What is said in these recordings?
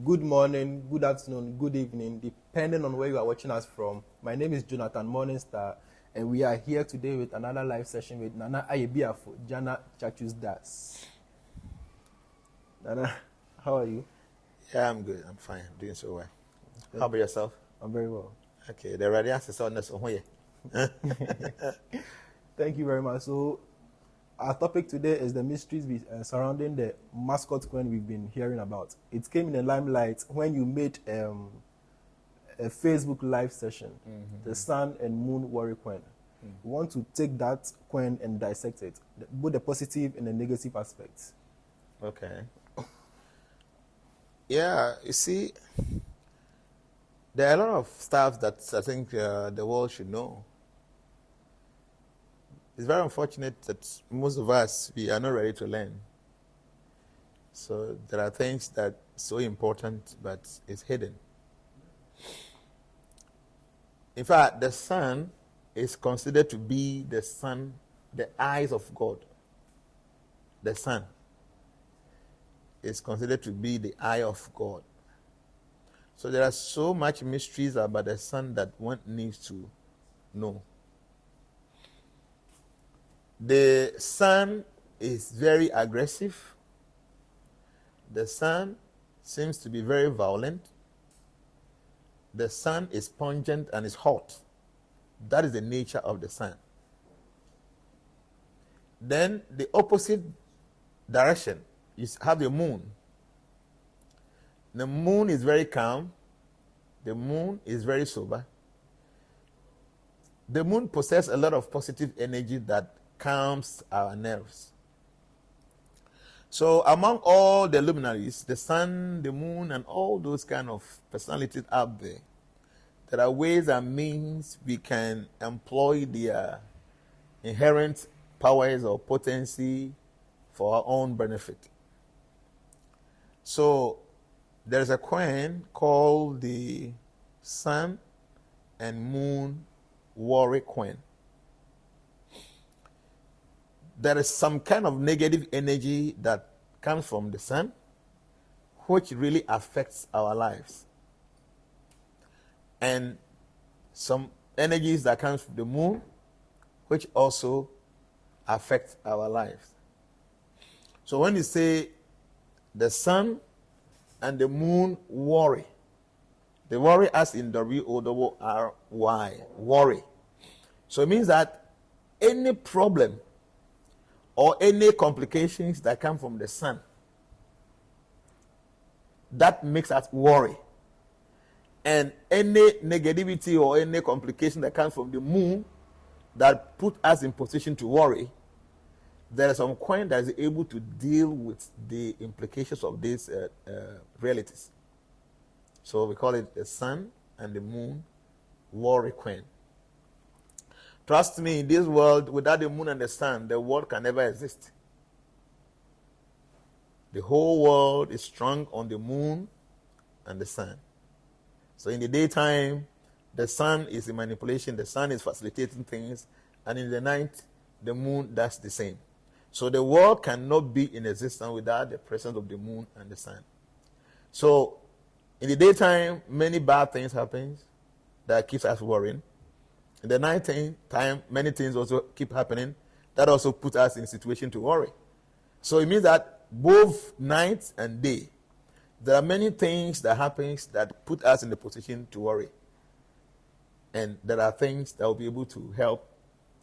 good morning, good afternoon, good evening, depending on where you are watching us from. My name is Jonathan Morningstar, and we are here today with another live session with Nana Ayebiafo, Jnana Caksus Das. Nana, how are you? Yeah, I'm good. I'm fine. I'm doing so well. How about yourself? I'm very well. Okay, the radiance is on this one. Thank you very much. So, our topic today is the mysteries surrounding the mascot coin we've been hearing about. It came in the limelight when you made a Facebook live session, the Sun and Moon Warrior coin. We want to take that coin and dissect it, both the positive and the negative aspects. Okay. Yeah, you see, there are a lot of stuff that I think the world should know. It's very unfortunate that most of us, we are not ready to learn. So there are things that are so important, but it's hidden. In fact, the sun is considered to be the sun, the eyes of God. The sun is considered to be the eye of God. So there are so much mysteries about the sun that one needs to know. The sun is very aggressive. The sun seems to be very violent. The sun is pungent and is hot. That is the nature of the sun. Then the opposite direction, you have the moon. The moon is very calm. The moon is very sober. The moon possesses a lot of positive energy that calms our nerves. So among all the luminaries, the sun, the moon, and all those kind of personalities out there, there are ways and means we can employ their inherent powers or potency for our own benefit. So there's a coin called the Sun and Moon Warrior coin. There is some kind of negative energy that comes from the sun, which really affects our lives. And some energies that comes from the moon, which also affect our lives. So when you say the sun and the moon worry, the worry as in W-O-R-Y, worry. So it means that any problem or any complications that come from the sun, that makes us worry. And any negativity or any complication that comes from the moon that put us in position to worry, there is some coin that is able to deal with the implications of these realities. So we call it the sun and the moon worry coin. Trust me, in this world, without the moon and the sun, the world can never exist. The whole world is strung on the moon and the sun. So in the daytime, the sun is in manipulation, the sun is facilitating things, and in the night, the moon does the same. So the world cannot be in existence without the presence of the moon and the sun. So in the daytime, many bad things happen that keeps us worrying. In the night time, many things also keep happening. That also puts us in a situation to worry. So it means that both night and day, there are many things that happen that put us in the position to worry. And there are things that will be able to help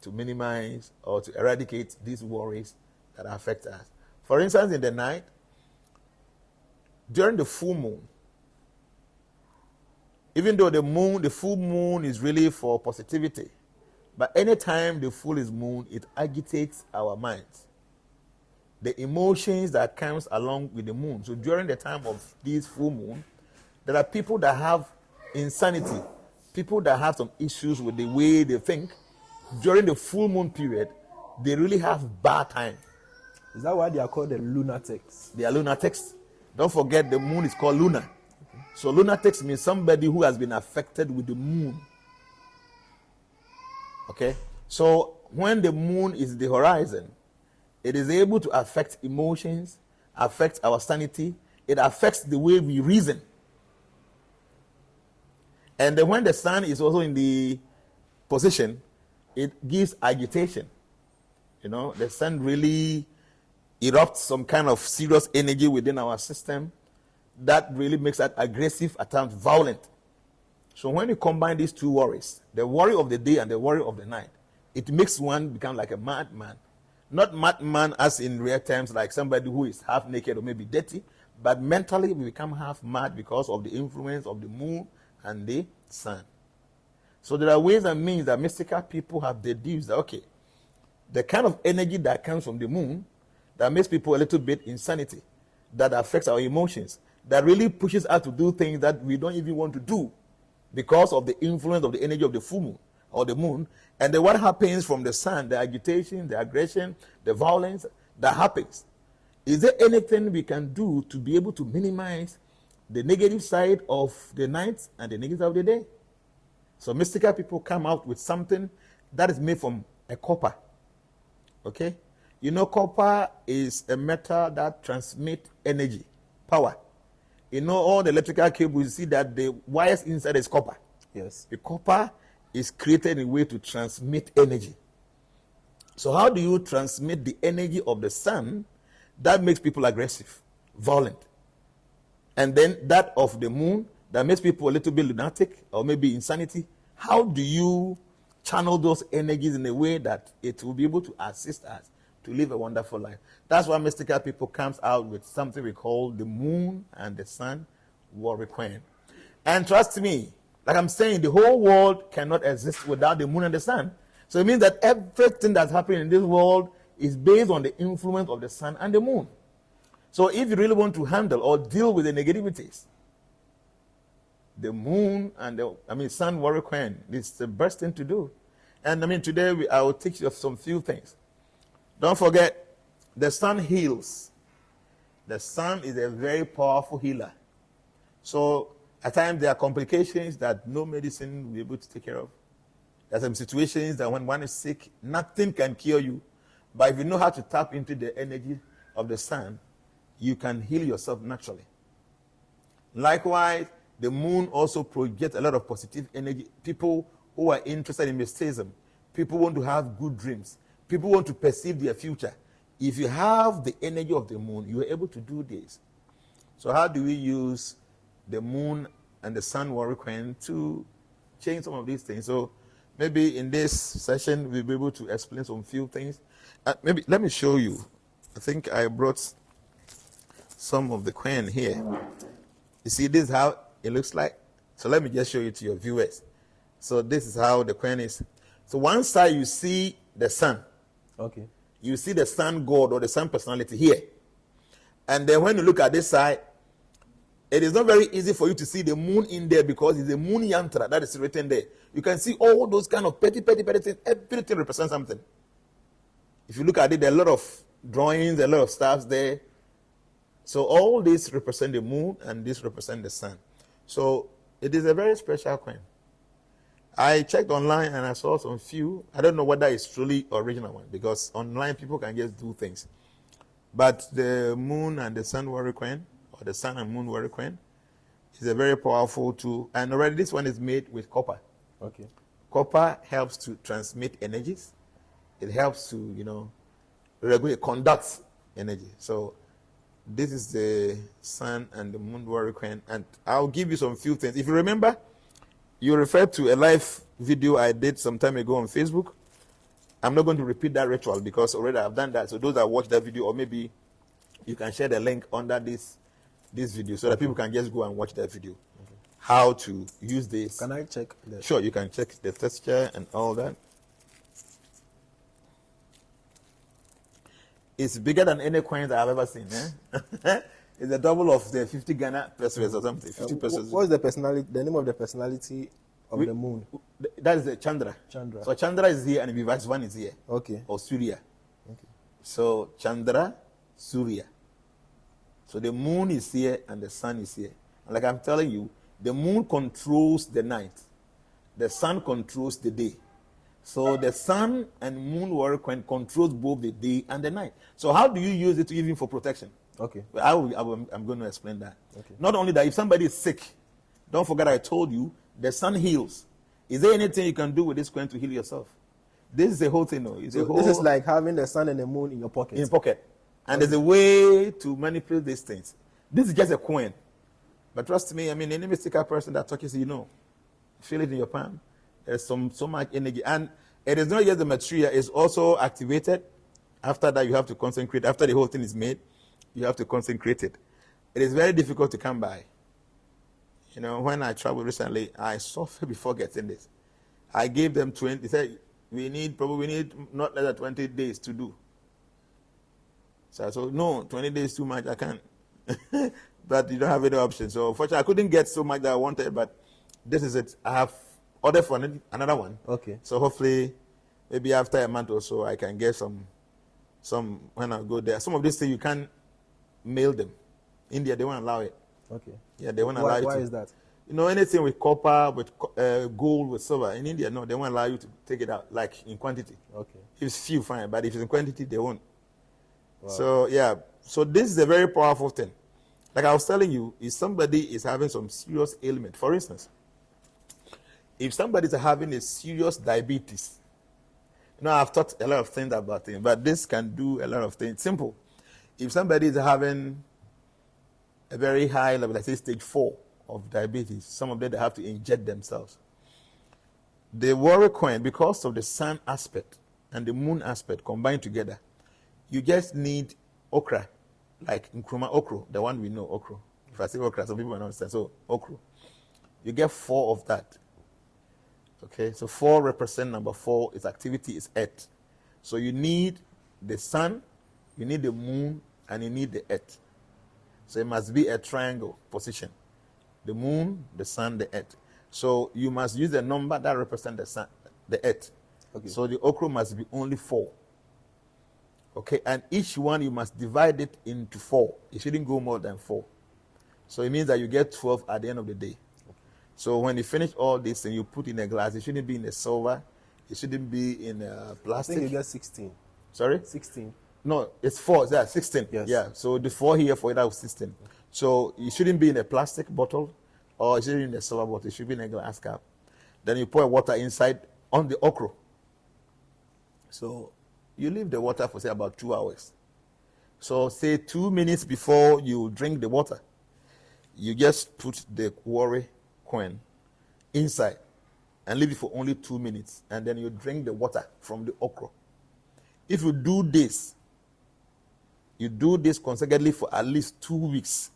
to minimize or to eradicate these worries that affect us. For instance, in the night, during the full moon, even though the full moon is really for positivity, but anytime the full moon, it agitates our minds. The emotions that comes along with the moon. So during the time of this full moon, there are people that have insanity, people that have some issues with the way they think. During the full moon period, they really have bad time. Is that why they are called the lunatics? They are lunatics. Don't forget the moon is called lunar. So lunatics means somebody who has been affected with the moon. Okay? So when the moon is the horizon, it is able to affect emotions, affect our sanity. It affects the way we reason. And then when the sun is also in the position, it gives agitation. The sun really erupts some kind of serious energy within our system that really makes us aggressive, at times violent. So when you combine these two worries, the worry of the day and the worry of the night, it makes one become like a madman. Not madman as in real terms, like somebody who is half naked or maybe dirty, but mentally we become half mad because of the influence of the moon and the sun. So there are ways and means that mystical people have deduced that, okay, the kind of energy that comes from the moon that makes people a little bit insanity, that affects our emotions, that really pushes us to do things that we don't even want to do because of the influence of the energy of the full moon or the moon. And then what happens from the sun, the agitation, the aggression, the violence that happens. Is there anything we can do to be able to minimize the negative side of the night and the negative of the day? So mystical people come out with something that is made from a copper. Okay? Copper is a metal that transmits energy, power. All the electrical cables, you see that the wires inside is copper. Yes. The copper is created in a way to transmit energy. So how do you transmit the energy of the sun that makes people aggressive, violent? And then that of the moon that makes people a little bit lunatic or maybe insanity. How do you channel those energies in a way that it will be able to assist us to live a wonderful life? That's why mystical people comes out with something we call the moon and the sun warrior queen. And trust me, like I'm saying, the whole world cannot exist without the moon and the sun. So it means that everything that's happening in this world is based on the influence of the sun and the moon. So if you really want to handle or deal with the negativities, the moon and the sun warrior queen is the best thing to do. And today I will teach you some few things. Don't forget, the sun heals. The sun is a very powerful healer. So at times there are complications that no medicine will be able to take care of. There are some situations that when one is sick, nothing can cure you. But if you know how to tap into the energy of the sun, you can heal yourself naturally. Likewise, the moon also projects a lot of positive energy. People who are interested in mysticism, people want to have good dreams, people want to perceive their future. If you have the energy of the moon, you are able to do this. So how do we use the moon and the sun warrior queen to change some of these things? So maybe in this session, we'll be able to explain some few things. Maybe let me show you. I think I brought some of the queen here. You see, this is how it looks like. So let me just show you to your viewers. So this is how the queen is. So one side you see the sun. Okay. You see the sun god or the sun personality here. And then when you look at this side, it is not very easy for you to see the moon in there because it's a moon yantra that is written there. You can see all those kind of petty things. Everything represents something. If you look at it, there are a lot of drawings, a lot of stars there. So all this represent the moon and this represent the sun. So it is a very special coin. I checked online and I saw some few. I don't know whether it's truly original one because online people can just do things. But the moon and the sun warrior coin, or the sun and moon warrior coin, is a very powerful tool. And already this one is made with copper. Okay. Copper helps to transmit energies. It helps to, regulate, conduct energy. So this is the sun and the moon warrior coin. And I'll give you some few things. If you remember, you referred to a live video I did some time ago on Facebook. I'm not going to repeat that ritual because already I've done that. So those that watch that video, or maybe you can share the link under this video so that people can just go and watch that video. Okay. How to use this. Can I check that? Sure, you can check the texture and all that. It's bigger than any coins I've ever seen. It's the double of the 50 Ghana pesos or something. 50 pesos. What's the personality? The name of the personality of the moon? That is the Chandra. Chandra. So Chandra is here and Vivax one is here. Okay. Or Surya. Okay. So Chandra, Surya. So the moon is here and the sun is here. And like I'm telling you, the moon controls the night. The sun controls the day. So the sun and moon warrior coin controls both the day and the night. So how do you use it even for protection? Okay. I'm going to explain that. Okay. Not only that, if somebody is sick, don't forget I told you The sun heals. Is there anything you can do with this coin to heal yourself? This is the whole thing. No? It's a whole, this is like having the sun and the moon in your pocket. in your pocket. And there's a way to manipulate these things. This is just a coin. But trust me, I mean, any mystical person that touches you, know. Feel it in your palm. There's so much energy. And it is not just the material, it's also activated. After that, you have to consecrate. After the whole thing is made, you have to consecrate it. It is very difficult to come by. You know, when I traveled recently, I suffered before getting this. I gave them 20. They said, we need not less than 20 days to do. So I said, no, 20 days too much, I can't. But you don't have any option. So unfortunately, I couldn't get so much that I wanted, but this is it. I have ordered for another one. Okay. So hopefully, maybe after a month or so, I can get some when I go there. Some of these things, you can't mail them. India, they won't allow it. Okay. Yeah, they won't allow you to. Why is that? You know, anything with copper, with gold, with silver, in India, no, they won't allow you to take it out, like in quantity. Okay. If it's few, fine, but if it's in quantity, they won't. Wow. So, yeah, so this is a very powerful thing. Like I was telling you, if somebody is having some serious ailment, for instance, if somebody is having a serious diabetes, you know, I've taught a lot of things about it, but this can do a lot of things. Simple. If somebody is having a very high level, let's say stage 4 of diabetes, some of them, they have to inject themselves. The warrior coin, because of the sun aspect and the moon aspect combined together, you just need okra, like Nkrumah okra, the one we know, okra. If I say okra, some people don't understand. So, okra. You get 4 of that. Okay, so 4 represent number 4. Its activity is earth. So you need the sun, you need the moon, and you need the earth. So it must be a triangle position. The moon, the sun, the earth. So you must use the number that represents the sun, the earth. Okay. So the okra must be only 4. Okay, and each one you must divide it into 4. It shouldn't go more than 4. So it means that you get 12 at the end of the day. Okay. So when you finish all this and you put in a glass, it shouldn't be in a silver. It shouldn't be in a plastic. I think you get 16. Sorry? 16. No, it's 4. Yeah, 16. Yes. Yeah, so the 4 here for it, that was 16. Okay. So it shouldn't be in a plastic bottle or it shouldn't be in a silver bottle. It should be in a glass cup. Then you pour water inside on the okra. So you leave the water for, say, about 2 hours. So say 2 minutes before you drink the water, you just put the warrior coin inside and leave it for only 2 minutes. And then you drink the water from the okra. If you do this consecutively for at least 2 weeks,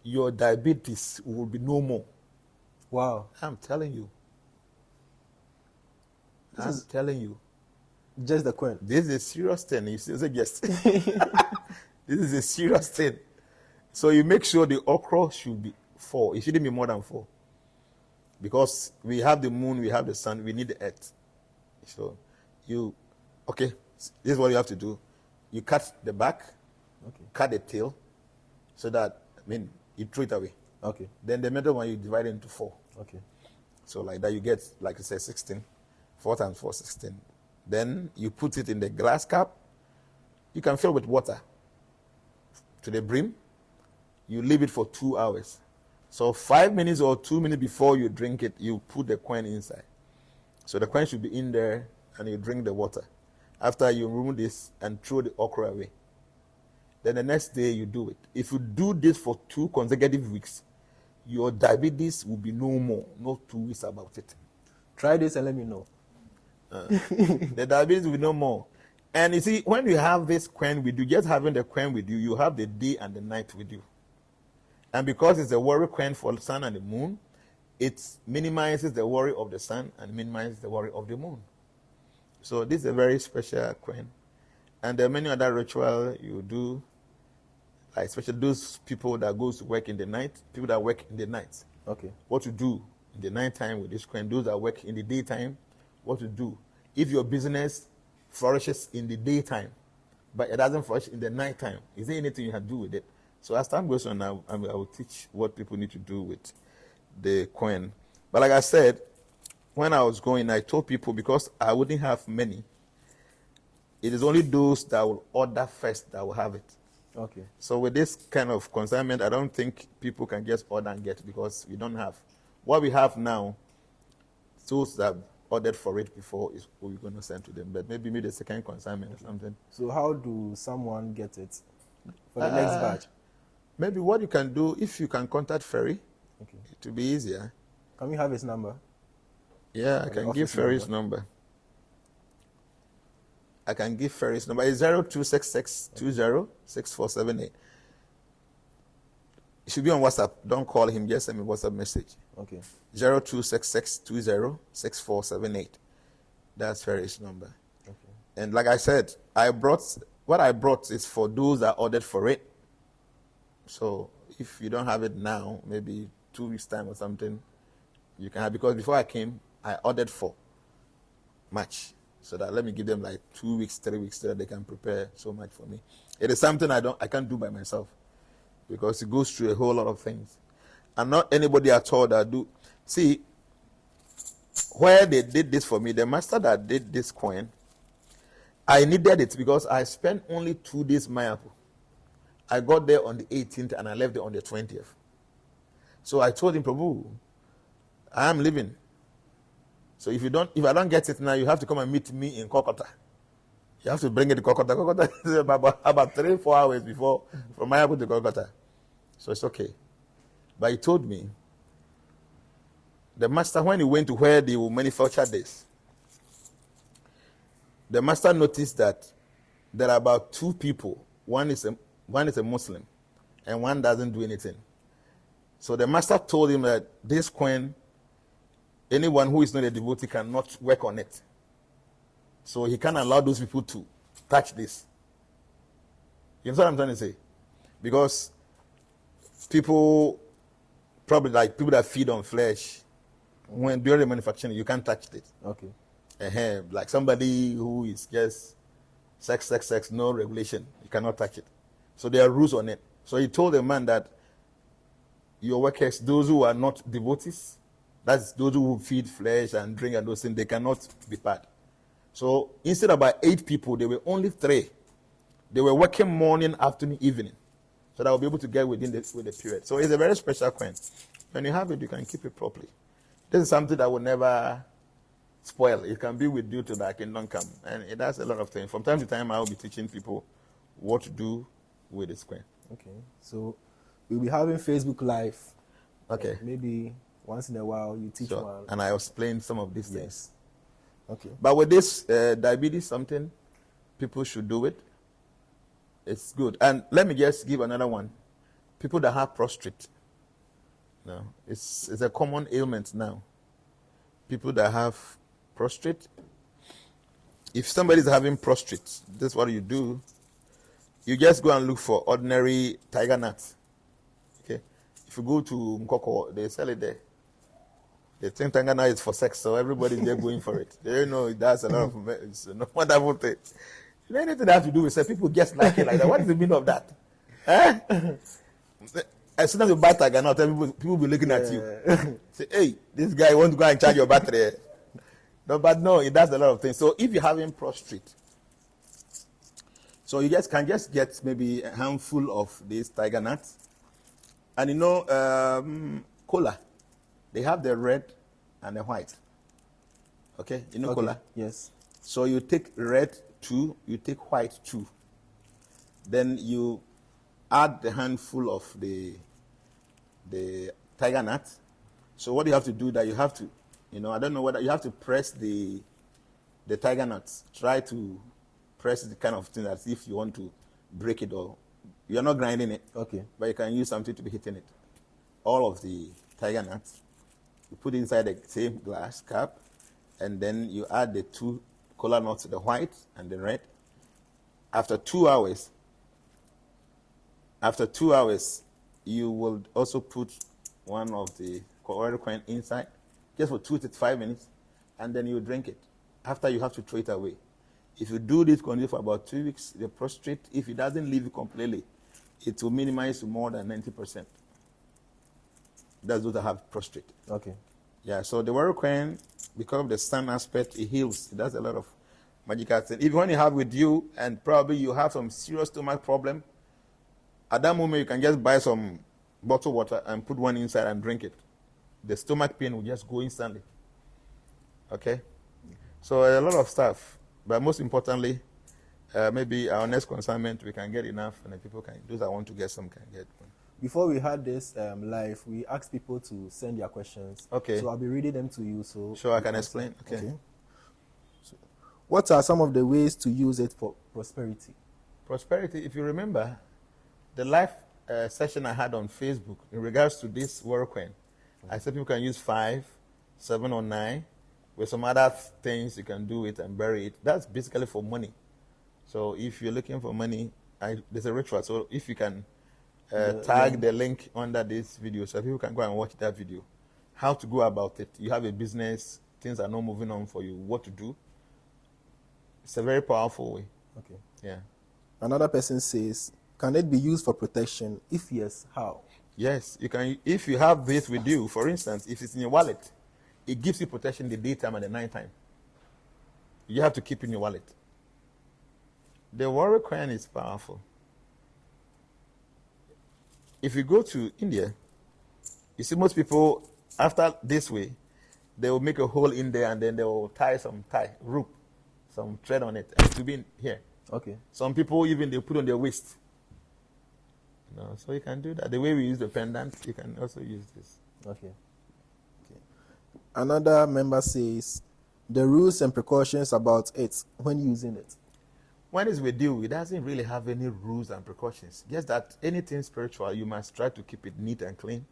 your diabetes will be no more. Wow. I'm telling you. I'm telling you. Just the coin. This is a serious thing. You say yes. This is a serious thing. So you make sure the okra should be 4. It shouldn't be more than 4. Because we have the moon, we have the sun, we need the earth. So this is what you have to do. You cut the back, cut the tail, so that, you throw it away. Okay. Then the middle one, you divide it into 4. Okay. So like that, you get, like I said, 16. 4 times 4, 16. Then you put it in the glass cup. You can fill with water to the brim. You leave it for 2 hours. So 5 minutes or 2 minutes before you drink it, you put the coin inside. So the coin should be in there and you drink the water. After you remove this and throw the okra away. Then the next day you do it. If you do this for 2 consecutive weeks, your diabetes will be no more. No 2 weeks about it. Try this and let me know. The diabetes will be no more. And you see, when you have this coin with you, just having the coin with you, you have the day and the night with you. And because it's a warrior coin for the sun and the moon, it minimizes the worry of the sun and minimizes the worry of the moon. So this is a very special coin. And there are many other rituals you do, like especially those people that go to work in the night, people that work in the night. Okay. What to do in the night time with this coin, those that work in the daytime, what to do. If your business flourishes in the daytime, but it doesn't flourish in the nighttime, is there anything you can do with it? So as time goes on, I will teach what people need to do with the coin. But like I said, when I was going, I told people, because I wouldn't have many, it is only those that will order first that will have it. Okay. So with this kind of consignment, I don't think people can just order and get, because we don't have. What we have now, those that ordered for it before is what we're going to send to them. But maybe the second consignment or something. So how do someone get it for the next batch? Maybe what you can do, if you can contact Ferry, Okay. it will be easier. Can we have his number? Yeah, I can give Ferry's number. I can give Ferry's number. It's 0266206478. It should be on WhatsApp. Don't call him. Just send me a WhatsApp message. Okay. 0266206478. That's Ferry's number. Okay. And like I said, what I brought is for those that ordered for it. So if you don't have it now, maybe 2 weeks time or something, you can have, because before I came, I ordered for March. So that let me give them like 2 weeks, 3 weeks so that they can prepare so much for me. It is something I can't do by myself, because it goes through a whole lot of things. And not anybody at all that do. See, where they did this for me, the master that did this coin, I needed it because I spent only 2 days Mayapu. I got there on the 18th and I left there on the 20th. So I told him, Prabhu, I am leaving. So if I don't get it now, you have to come and meet me in Kolkata. You have to bring it to Kolkata. Kolkata is about 3-4 hours before from Mayapu to Kolkata. So it's okay. But he told me, the master, when he went to where they will manufacture this, the master noticed that there are about 2 people. One is a Muslim, and one doesn't do anything. So the master told him that this coin, anyone who is not a devotee cannot work on it. So he can't allow those people to touch this. You know what I'm trying to say? Because people, probably like people that feed on flesh, when during the manufacturing, you can't touch it. Okay. Like somebody who is just sex, no regulation, you cannot touch it. So there are rules on it. So he told the man that your workers, those who are not devotees, that's those who feed flesh and drink and those things, they cannot be part. So instead of about 8 people, there were only 3. They were working morning, afternoon, evening. So that I'll be able to get with the period. So it's a very special coin. When you have it, you can keep it properly. This is something that will never spoil. It can be with you till the kingdom come. And it does a lot of things. From time to time, I will be teaching people what to do with this coin. Okay. So we'll be having Facebook Live. Okay. Maybe once in a while you teach one. And I explain some of these things. Okay. But with this diabetes, something people should do it. It's good. And let me just give another one. People that have prostrate. No, it's a common ailment now. People that have prostrate. If somebody is having prostrate, this is what you do. You just go and look for ordinary tiger nuts. Okay. If you go to Mkoko, they sell it there. They think tiger nut is for sex, so everybody's there going for it. They know it does a lot of it's a wonderful thing. Anything that has to do with sex, people just like it like that. What is the meaning of that? As soon as you buy tiger nut, people will be looking at you. Say, hey, this guy wants to go and charge your battery. No, but no, it does a lot of things. So if you're having prostrate, so you can just get maybe a handful of these tiger nuts. And you know, cola, they have the red and the white. Okay, you know cola? Yes. So you take red 2, you take white 2. Then you add the handful of the tiger nut. So what you have to do that you have to, I don't know whether you have to press the tiger nuts. Try to press the kind of thing as if you want to break it, or you're not grinding it. Okay. But you can use something to be hitting it. All of the tiger nuts, you put inside the same glass cup, and then you add the 2 cola nuts, the white and the red. After 2 hours, you will also put one of the oil coin inside, just for 2 to 5 minutes, and then you drink it. After, you have to throw it away. If you do this continue for about 2 weeks, the prostrate, if it doesn't leave you completely, it will minimize to more than 90%. That's those that have prostrate. Okay. Yeah, so the warrior coin, because of the sun aspect, it heals. It does a lot of magical things. If you only have with you, and probably you have some serious stomach problem, at that moment you can just buy some bottled water and put one inside and drink it. the stomach pain will just go instantly. Okay? So a lot of stuff. But most importantly, maybe our next consignment, we can get enough, and the people can, those that want to get some can get one. Before we had this live, we asked people to send their questions. Okay. So I'll be reading them to you. So sure, I can explain. Okay. So, what are some of the ways to use it for prosperity? Prosperity, if you remember, the live session I had on Facebook in regards to this warrior coin, I said people can use 5, 7, or 9. With some other things, you can do it and bury it. That's basically for money. So if you're looking for money, there's a ritual. So if you can tag the link under this video so people can go and watch that video. How to go about it. You have a business, things are not moving on for you, what to do. It's a very powerful way. Okay. Yeah. Another person says, can it be used for protection? If yes, how? Yes, you can. If you have this with you, for instance, if it's in your wallet, it gives you protection the daytime and the nighttime. You have to keep in your wallet. The warrior coin is powerful. If you go to India, you see most people, after this way, they will make a hole in there and then they will tie some rope, some thread on it, and to be in here. Okay. Some people even they put on their waist. So you can do that. The way we use the pendant, you can also use this. Okay. Another member says, the rules and precautions about it when using it. When it's with you, it doesn't really have any rules and precautions. Just that anything spiritual, you must try to keep it neat and clean.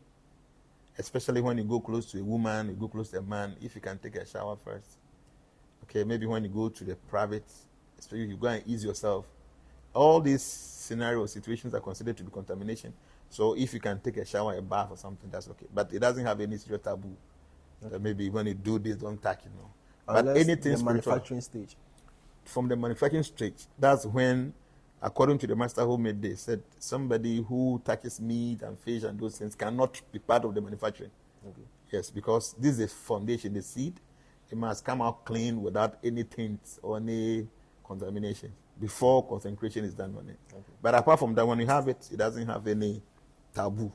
Especially when you go close to a woman, you go close to a man, if you can take a shower first. Okay, maybe when you go to the private, especially you go and ease yourself. All these scenarios, situations are considered to be contamination. So if you can take a shower, a bath or something, that's okay. But it doesn't have any serious taboo. Okay. Maybe when you do this, don't touch, But anything the manufacturing stage. From the manufacturing stage, that's when, according to the master who made this, said somebody who touches meat and fish and those things cannot be part of the manufacturing. Okay. Yes, because this is a foundation, the seed. It must come out clean without any taints or any contamination before consecration is done on it. Okay. But apart from that, when you have it, it doesn't have any taboo.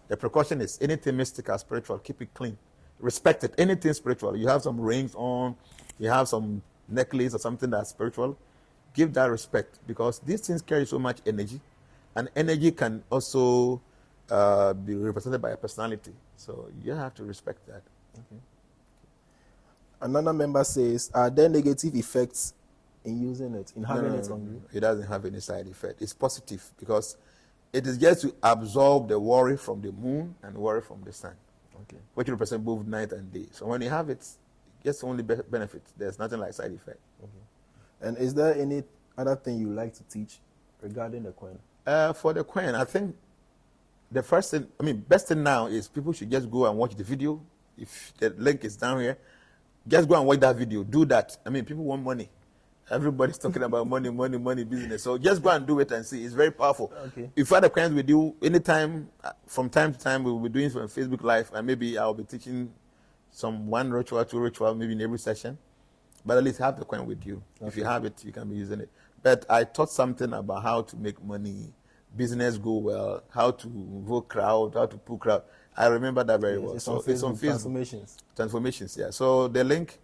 The precaution is anything mystical, spiritual, keep it clean. Respect it. Anything spiritual. You have some rings on, you have some necklace or something that's spiritual, give that respect, because these things carry so much energy, and energy can also be represented by a personality. So you have to respect that. Okay. Another member says, are there negative effects in using it, in having it on you? It doesn't have any side effect. It's positive because it is just to absorb the worry from the moon and worry from the sun, okay, which represent both night and day. So when you have it, just only benefit. There's nothing like side effect. Okay. And is there any other thing you like to teach regarding the coin? For the coin, I think the first thing, best thing now is people should just go and watch the video. If the link is down here, just go and watch that video. Do that. People want money. Everybody's talking about money, business. So just go and do it and see. It's very powerful. Okay. If you have the coins with you, anytime, from time to time, we will be doing some Facebook Live, and maybe I'll be teaching some 1 ritual, 2 ritual, maybe in every session. But at least have the coin with you. Okay. If you have it, you can be using it. But I taught something about how to make money, business go well, how to invoke crowd, how to pull crowd. I remember that very well. It's on Facebook. Transformations, yeah. So the link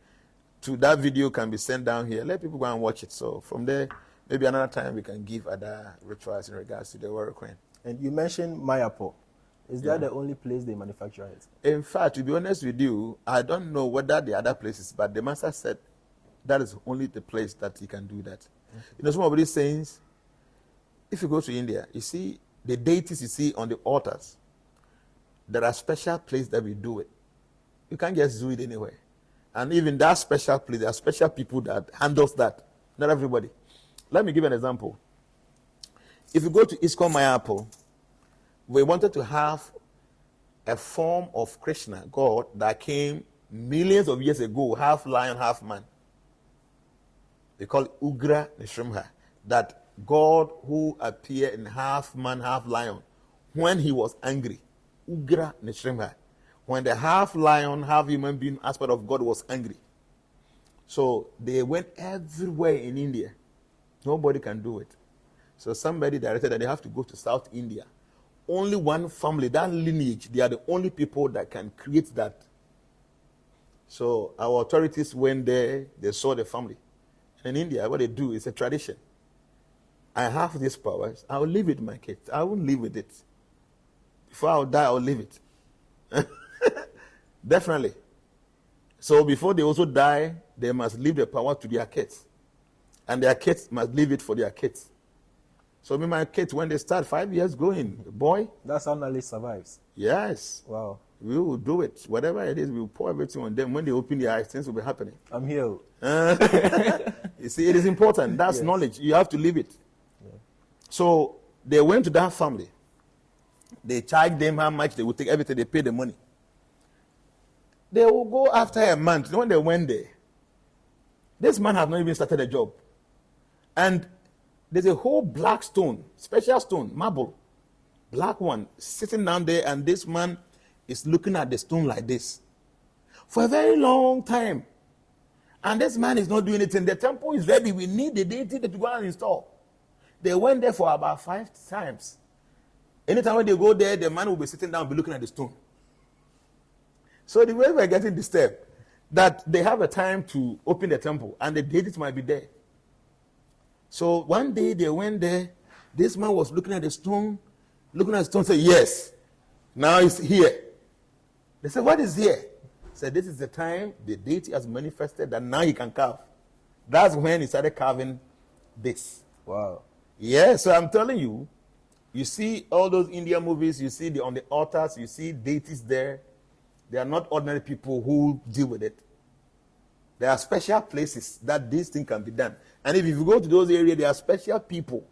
to that video can be sent down here. Let people go and watch it. So from there, maybe another time we can give other rituals in regards to the warrior coin. And you mentioned Mayapur. Is that the only place they manufacture it? In fact, to be honest with you, I don't know whether the other places, but the master said that is only the place that he can do that. Okay. Some of these sayings, if you go to India, you see the deities you see on the altars, there are special places that we do it. You can't just do it anywhere. And even that special place, there are special people that handles that. Not everybody. Let me give an example. If you go to ISKCON Mayapur, we wanted to have a form of Krishna, God, that came millions of years ago, half lion, half man. They call it Ugra Nishrimha. That God who appeared in half man, half lion, when he was angry. Ugra Nishrimha. When the half lion, half human being aspect of God was angry. So they went everywhere in India. Nobody can do it. So somebody directed that they have to go to South India. only one family, that lineage, they are the only people that can create that. So our authorities went there, they saw the family. In India, what they do is a tradition. I have these powers, I will live with my kids. I won't live with it. Before I'll die, I'll leave it. Definitely. So before they also die, they must leave the power to their kids. And their kids must leave it for their kids. So me, my kids, when they start 5 years going, boy. That's how knowledge survives. Yes. Wow. We will do it. Whatever it is, we will pour everything on them. When they open their eyes, things will be happening. I'm here. You see, it is important. That's knowledge. You have to live it. Yeah. So they went to that family. They charged them how much they would take, everything. They paid the money. They will go after a month. When they went there, this man had not even started a job. And there's a whole black stone, special stone, marble, black one, sitting down there, and this man is looking at the stone like this for a very long time. And this man is not doing anything. The temple is ready. We need the deity to go and install. They went there for about 5 times. Anytime when they go there, the man will be sitting down and be looking at the stone. So the way we're getting disturbed, that they have a time to open the temple, and the deity might be there. So one day they went there, this man was looking at the stone, said, yes, now it's here. They said, what is here? He said, this is the time the deity has manifested that now he can carve. That's when he started carving this. Wow. Yeah, so I'm telling you, you see all those Indian movies, you see on the altars, you see deities there. They are not ordinary people who deal with it. There are special places that this thing can be done. And if you go to those areas, there are special people.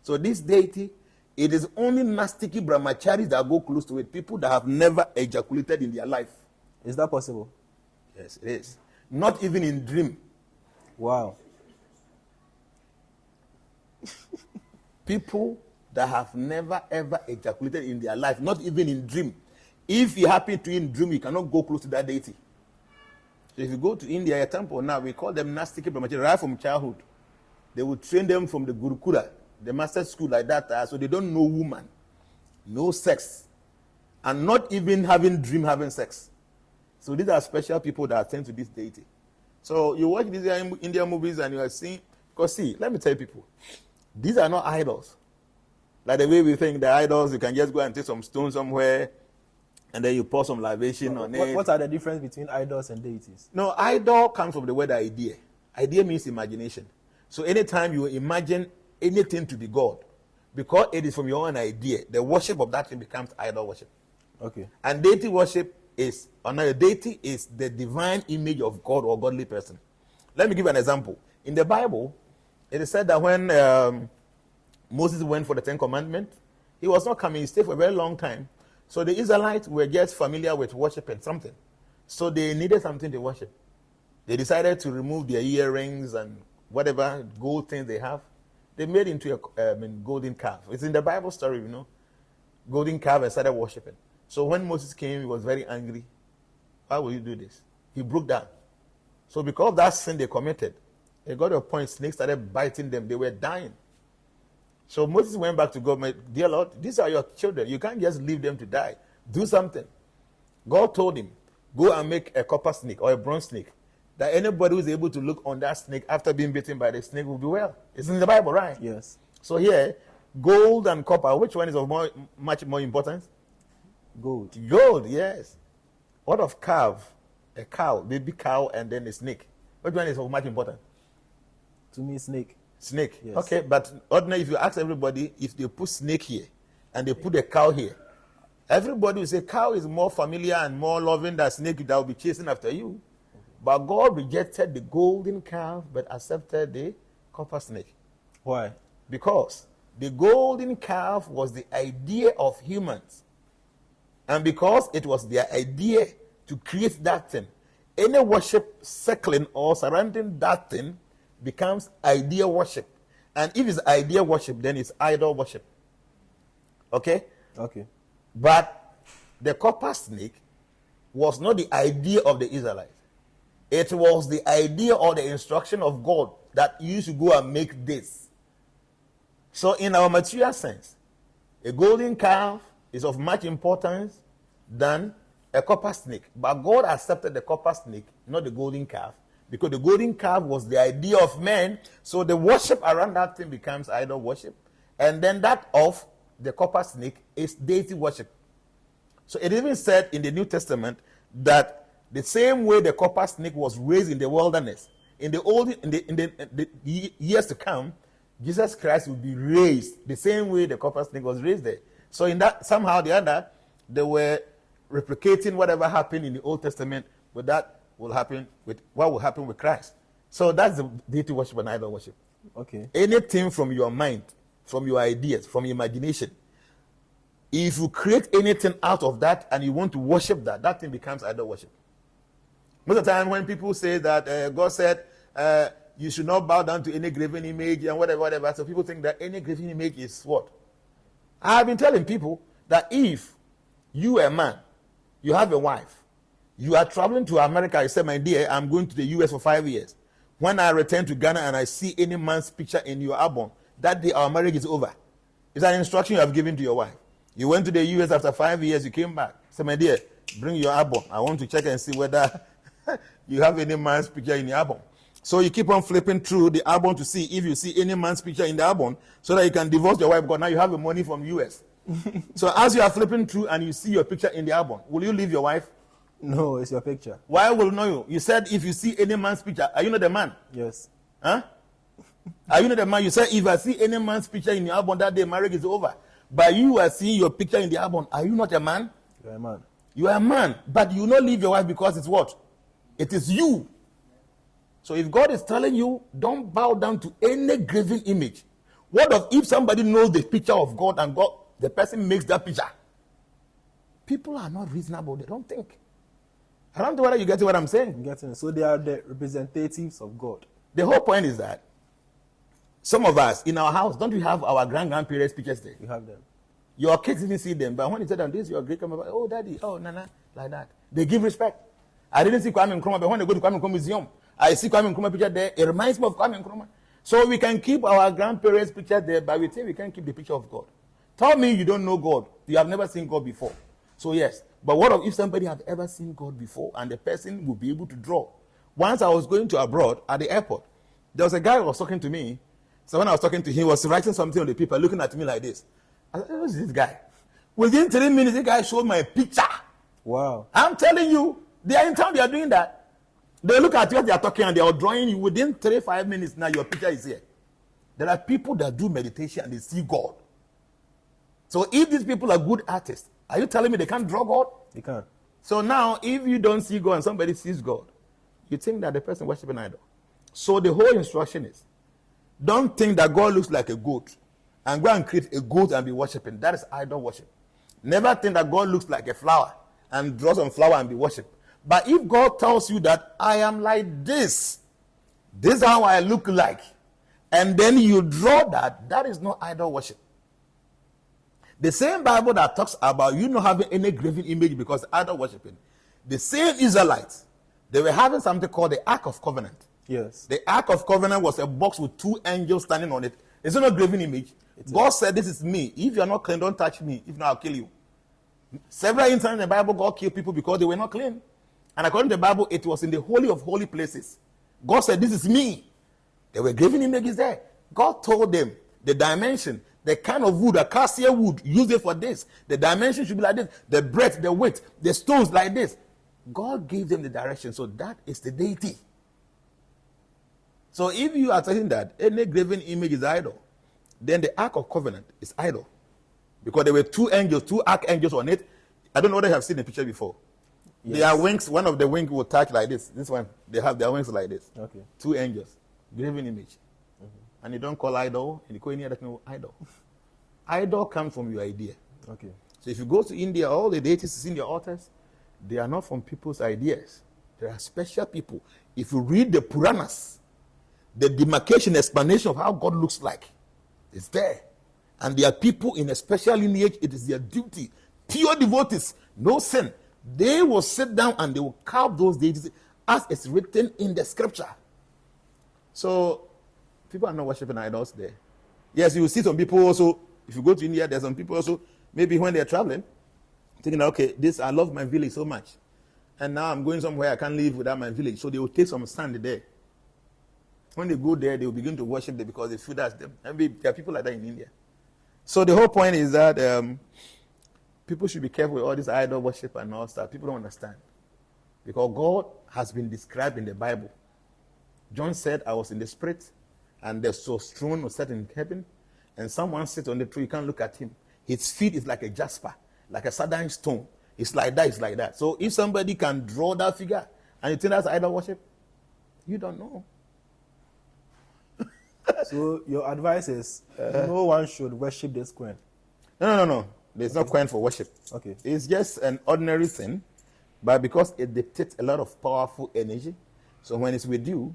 So this deity, it is only Nastiki brahmacharis that go close to it. People that have never ejaculated in their life. Is that possible? Yes, it is. Not even in dream. Wow. People that have never ever ejaculated in their life, not even in dream. If you happen to in dream, you cannot go close to that deity. So if you go to India, a temple now, we call them Nastiki brahmachari right from childhood. They will train them from the Gurukula, the master school like that, so they don't know woman, no sex, and not even having having sex. So these are special people that attend to this deity. So you watch these Indian movies and you are seeing, because see, let me tell you people, these are not idols. Like the way we think the idols, you can just go and take some stone somewhere, and then you pour some libation on it. What are the difference between idols and deities? No, idol comes from the word idea. Idea means imagination. So anytime you imagine anything to be God, because it is from your own idea, the worship of that thing becomes idol worship. Okay. And deity worship is, another deity is the divine image of God or godly person. Let me give you an example. In the Bible, it is said that when Moses went for the 10 Commandments, he was not coming, he stayed for a very long time. So the Israelites were just familiar with worshiping something. So they needed something to worship. They decided to remove their earrings and whatever gold things they have. They made into a golden calf. It's in the Bible story, you know. Golden calf and started worshiping. So when Moses came, he was very angry. Why will you do this? He broke down. So because of that sin they committed, it got to a point, snakes started biting them. They were dying. So Moses went back to God, my dear Lord, these are your children. You can't just leave them to die. Do something. God told him, go and make a copper snake or a bronze snake, that anybody who is able to look on that snake after being bitten by the snake will be well. It's in the Bible, right? Yes. So here, gold and copper, which one is of much more importance? Gold. Gold, yes. What of calf? A cow, baby cow, and then a snake. Which one is of much importance? To me, snake. Snake. Yes. Okay, but ordinarily, if you ask everybody, if they put snake here and they put a cow here, everybody will say cow is more familiar and more loving than snake that will be chasing after you. Okay. But God rejected the golden calf but accepted the copper snake. Why? Because the golden calf was the idea of humans. And because it was their idea to create that thing, any worship circling or surrounding that thing becomes idea worship. And if it's idea worship, then it's idol worship. Okay? Okay. But the copper snake was not the idea of the Israelites. It was the idea or the instruction of God that you should go and make this. So in our material sense, a golden calf is of much importance than a copper snake. But God accepted the copper snake, not the golden calf, because the golden calf was the idea of man. So the worship around that thing becomes idol worship. And then that of the copper snake is deity worship. So it even said in the New Testament that the same way the copper snake was raised in the wilderness, in the years to come, Jesus Christ will be raised the same way the copper snake was raised there. So in that, somehow or the other, they were replicating whatever happened in the Old Testament, but that will happen with what will happen with Christ. So that's the deity worship and idol worship. Okay. Anything from your mind, from your ideas, from your imagination, if you create anything out of that and you want to worship that, that thing becomes idol worship. Most of the time when people say that God said you should not bow down to any graven image and whatever, so people think that any graven image is what? I have been telling people that if you are a man, you have a wife, you are traveling to America, you say, my dear, I'm going to the US for 5 years. When I return to Ghana and I see any man's picture in your album, that day our marriage is over. It's an instruction you have given to your wife. You went to the US after 5 years, you came back. Say, my dear, bring your album. I want to check and see whether you have any man's picture in the album. So you keep on flipping through the album to see if you see any man's picture in the album so that you can divorce your wife because now you have the money from US. So as you are flipping through and you see your picture in the album, will you leave your wife? No, it's your picture. Why will know you? You said if you see any man's picture, are you not the man? Yes. Huh? Are you not the man? You said if I see any man's picture in the album, that day marriage is over. But you are seeing your picture in the album. Are you not a man? You're a man. You are a man, but you will not leave your wife because it's what? It is you. So if God is telling you, don't bow down to any graven image. What if somebody knows the picture of God and God, the person makes that picture? People are not reasonable. They don't think. I don't know whether you get what I'm saying. I'm getting it. So they are the representatives of God. The whole point is that some of us in our house, don't we have our grandparents' pictures there? You have them. Your kids didn't see them, but when you tell them this, your great grandmother, oh daddy, oh nana, like that. They give respect. I didn't see Kwame Nkrumah, but when they go to Kwame Nkrumah Museum, I see Kwame Nkrumah picture there. It reminds me of Kwame Nkrumah. So we can keep our grandparents' picture there, but we think we can't keep the picture of God. Tell me you don't know God. You have never seen God before. So yes, but what if somebody have ever seen God before and the person will be able to draw? Once I was going to abroad at the airport, there was a guy who was talking to me. So when I was talking to him, he was writing something on the paper, looking at me like this. I said, who's this guy? Within 3 minutes, the guy showed my picture. Wow. I'm telling you, they are in town, they are doing that. They look at you, they are talking, and they are drawing you. Within 3-5 minutes, now your picture is here. There are people that do meditation and they see God. So if these people are good artists, are you telling me they can't draw God? They can. So now, if you don't see God and somebody sees God, you think that the person worshiping an idol. So the whole instruction is, don't think that God looks like a goat and go and create a goat and be worshiping. That is idol worship. Never think that God looks like a flower and draw some flower and be worshipped. But if God tells you that I am like this is how I look like, and then you draw that, that is not idol worship. The same Bible that talks about you not having any graven image because idol worshiping, the same Israelites, they were having something called the Ark of Covenant. Yes. The Ark of Covenant was a box with 2 angels standing on it. It's not a graven image. God said, this is me. If you are not clean, don't touch me. If not, I'll kill you. Several instances in the Bible, God killed people because they were not clean. And according to the Bible, it was in the holy of holy places. God said, this is me. There were graven images there. God told them the dimension, the kind of wood, acacia wood, use it for this. The dimension should be like this. The breadth, the width, the stones like this. God gave them the direction. So that is the deity. So if you are saying that any graven image is idol, then the Ark of Covenant is idol. Because there were 2 angels, 2 archangels on it. I don't know whether you have seen the picture before. Yes. Their wings, one of the wings will touch like this. This one, they have their wings like this. Okay. 2 angels, graven image. Mm-hmm. And you don't call idol, and you call any other thing idol. Idol comes from your idea. Okay. So if you go to India, all the deities in their altars, they are not from people's ideas. They are special people. If you read the Puranas, the demarcation, explanation of how God looks like is there. And there are people in a special lineage, it is their duty. Pure devotees, no sin. They will sit down and they will carve those deities as it's written in the scripture. So, people are not worshiping idols there. Yes, you will see some people also, if you go to India, there's some people also, Maybe when they're traveling, thinking, okay, I love my village so much. And now I'm going somewhere I can't live without my village. So they will take some sand there. When they go there, they will begin to worship them because they feel that's them. And there are people like that in India. So the whole point is that people should be careful with all this idol worship and all stuff. People don't understand. Because God has been described in the Bible. John said, I was in the spirit, and the throne was set in heaven, and someone sits on the tree, you can't look at him. His feet is like a jasper, like a sardine stone. It's like that, it's like that. So if somebody can draw that figure, and you think that's idol worship, you don't know. So your advice is no one should worship this queen? No. There's no coin for worship. Okay. It's just an ordinary thing, but because it dictates a lot of powerful energy, so when it's with you,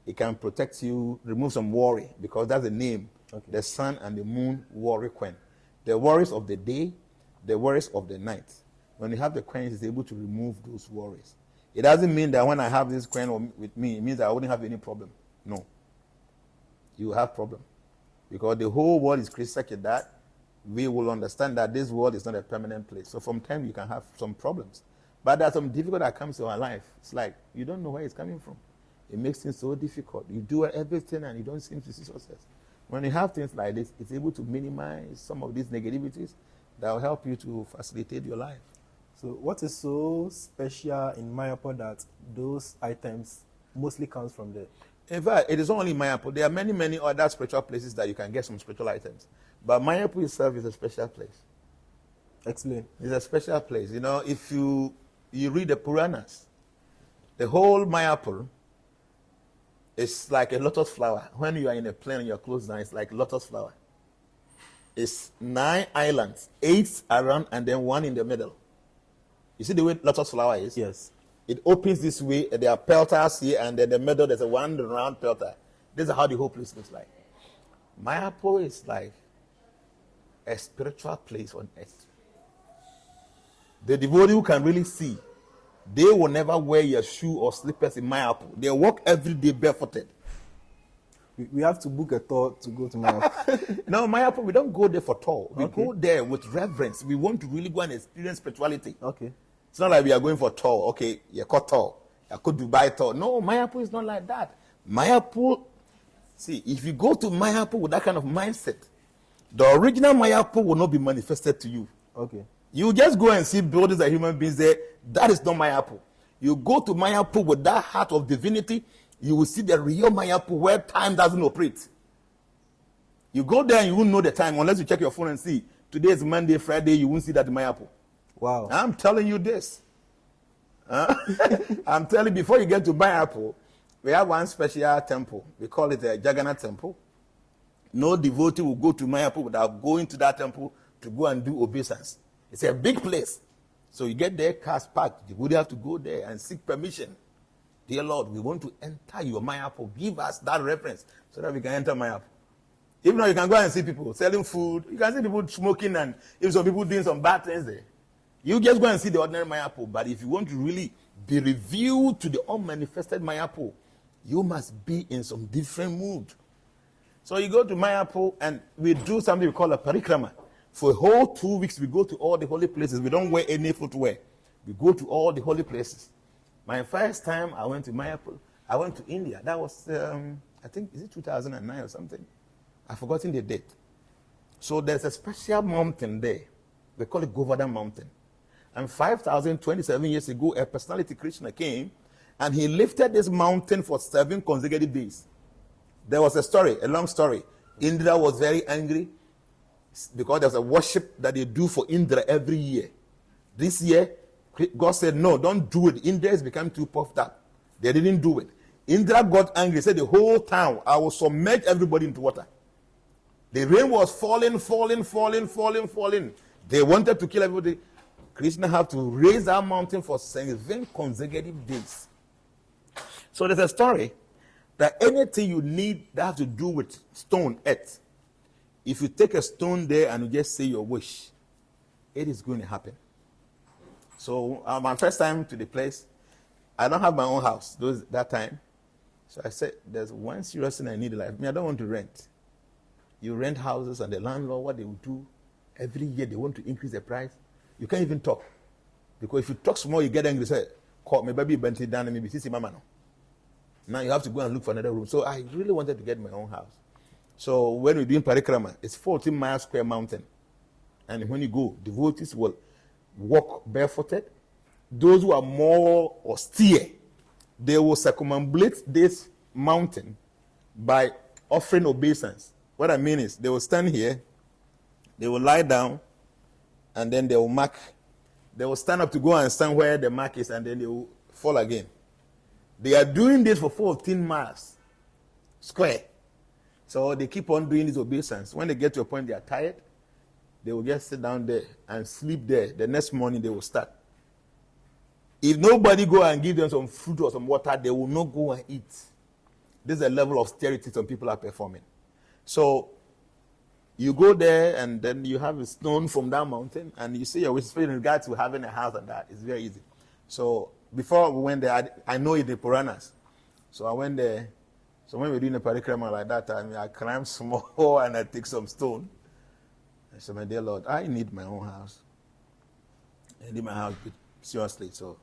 it can protect you, remove some worry, because that's the name. Okay. The sun and the moon worry queen. The worries of the day, the worries of the night. When you have the queen, it's able to remove those worries. It doesn't mean that when I have this queen with me, it means that I wouldn't have any problem. No. You have problem. Because the whole world is created such that we will understand that this world is not a permanent place. So from time you can have some problems. But there's some difficulty that comes to our life. It's like you don't know where it's coming from. It makes things so difficult. You do everything and you don't seem to see success. When you have things like this, it's able to minimize some of these negativities that will help you to facilitate your life. So what is so special in Mayapur that those items mostly comes from there? In fact, it is not only Mayapur. There are many, many other spiritual places that you can get some spiritual items. But Mayapur itself is a special place. Explain. It's a special place. You know, if you read the Puranas, the whole Mayapur is like a lotus flower. When you are in a plane and you're close down, it's like lotus flower. It's 9 islands, 8 around and then 1 in the middle. You see the way lotus flower is? Yes. It opens this way, there are pelters here, and then in the middle there's a 1 round pelter. This is how the whole place looks like. Mayapur is like a spiritual place on earth. The devotee who can really see, they will never wear your shoe or slippers in Mayapur. They walk every day barefooted. We have to book a tour to go to Mayapur. No, Mayapur, we don't go there for tour. We go there with reverence. We want to really go and experience spirituality. Okay. It's not like we are going for tour. Okay, you got tour. You could Dubai tour. No, Mayapur is not like that. Mayapur, see, if you go to Mayapur with that kind of mindset, the original Mayapur will not be manifested to you. Okay. You just go and see bodies of human beings there. That is not Mayapur. You go to Mayapur with that heart of divinity, you will see the real Mayapur where time doesn't operate. You go there and you won't know the time unless you check your phone and see. Today is Monday, Friday, you won't see that in Mayapur. Wow. I'm telling you this. I'm telling you, before you get to Mayapur, we have one special temple. We call it a Jnana temple. No devotee will go to Mayapur without going to that temple to go and do obeisance. It's a big place. So you get there, cars parked. You would have to go there and seek permission. Dear Lord, we want to enter your Mayapur. Give us that reference so that we can enter Mayapur. Even though you can go and see people selling food, you can see people smoking and even some people doing some bad things there. You just go and see the ordinary Mayapur. But if you want to really be revealed to the unmanifested Mayapur, you must be in some different mood. So you go to Mayapur and we do something we call a parikrama. For a whole 2 weeks, we go to all the holy places. We don't wear any footwear. We go to all the holy places. My first time I went to Mayapur, I went to India. That was, I think, is it 2009 or something? I've forgotten the date. So there's a special mountain there. They call it Govardhan Mountain. And 5,027 years ago, a personality Krishna came, and he lifted this mountain for 7 consecutive days. There was a story, a long story. Indra was very angry because there's a worship that they do for Indra every year. This year, God said, no, don't do it. Indra has become too puffed up. They didn't do it. Indra got angry, said the whole town, I will submerge everybody into water. The rain was falling. They wanted to kill everybody. Krishna had to raise that mountain for 7 consecutive days. So there's a story that anything you need that has to do with stone, earth, if you take a stone there and you just say your wish, it is going to happen. So my first time to the place, I don't have my own house that time. So I said, there's one serious thing I need in life. I don't want to rent. You rent houses and the landlord, what they will do, Every year they want to increase the price. You can't even talk. Because if you talk small, you get angry. Say, call me, baby, Bentley down and maybe see mama no. Now you have to go and look for another room. So I really wanted to get my own house. So when we're doing parikrama, it's 14 mile square mountain. And when you go, devotees will walk barefooted. Those who are more austere, they will circumambulate this mountain by offering obeisance. What I mean is, they will stand here, they will lie down, and then they will mark. They will stand up to go and stand where the mark is, and then they will fall again. They are doing this for 14 miles square. So they keep on doing this obeisance. When they get to a point they are tired, they will just sit down there and sleep there. The next morning they will start. If nobody go and give them some fruit or some water, they will not go and eat. This is a level of austerity some people are performing. So you go there and then you have a stone from that mountain and you say your wishes in regard to having a house and that. It's very easy. So before we went there, I know it the Puranas. So I went there. So when we were doing a parikrama like that, I climbed small and I take some stone. I said, my dear Lord, I need my own house. I need my house seriously. So,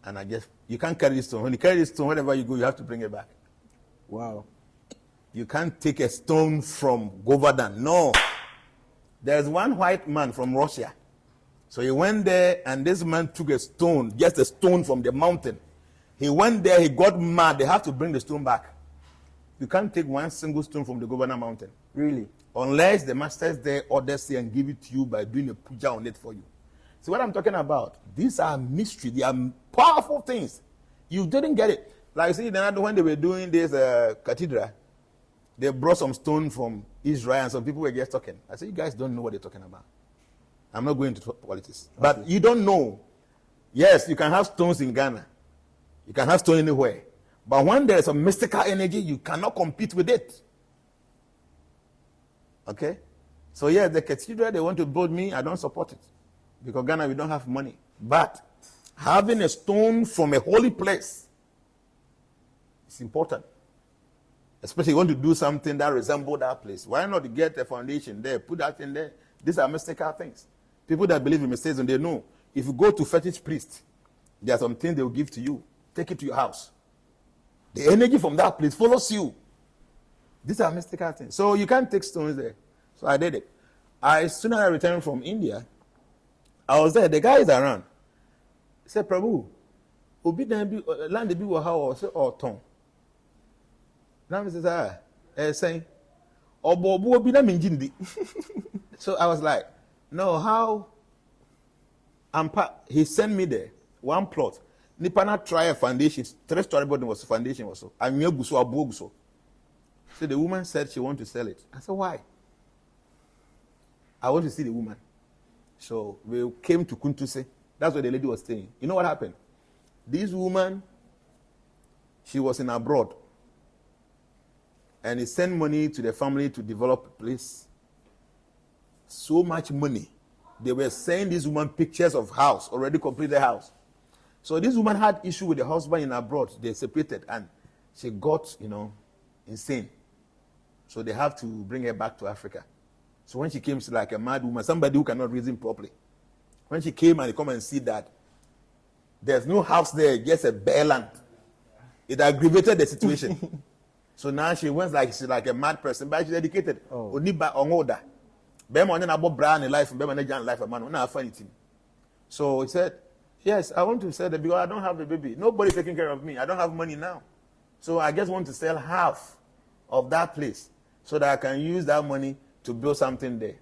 and I guess you can't carry this stone. When you carry this stone, wherever you go, you have to bring it back. Wow. You can't take a stone from Govardhan. No. There's one white man from Russia. So he went there and this man took a stone, just a stone from the mountain. He went there, he got mad. They have to bring the stone back. You can't take one single stone from the Govardhan mountain. Really? Unless the masters there orders it and give it to you by doing a puja on it for you. See what I'm talking about? These are mystery. They are powerful things. You didn't get it. Like, see, when they were doing this cathedral, they brought some stone from Israel and some people were just talking. I said, you guys don't know what they're talking about. I'm not going into politics. Okay. But you don't know. Yes, you can have stones in Ghana. You can have stone anywhere. But when there's a mystical energy, you cannot compete with it. Okay? So yeah, the cathedral they want to build me, I don't support it. Because Ghana, we don't have money. But having a stone from a holy place is important. Especially you want to do something that resembles that place. Why not get a foundation there, put that in there? These are mystical things. People that believe in mysticism, they know. If you go to fetish priest, there are some things they will give to you. Take it to your house. The energy from that place follows you. These are mystical things. So you can't take stones there. So I did it. As soon as I returned from India, I was there. The guy is around. He said, Prabhu, land the big house or ton. Now he says, saying, so I was like, no, how? He sent me there, one plot. Nipana try a foundation, 3-story building was a foundation also. So the woman said she wanted to sell it. I said, why? I want to see the woman. So we came to Kuntuse. That's where the lady was staying. You know what happened? This woman, she was in abroad. And he sent money to the family to develop a place. So much money. They were sending this woman pictures of house, already completed house. So this woman had issue with the husband in abroad. They separated and she got, insane. So they have to bring her back to Africa. So when she came, she's like a mad woman, somebody who cannot reason properly. When she came and they come and see that there's no house there, just a bare land. It aggravated the situation. So now she went she's like a mad person, but she's educated. So he said, yes, I want to sell it because I don't have a baby. Nobody's taking care of me. I don't have money now. So I just want to sell half of that place so that I can use that money to build something there.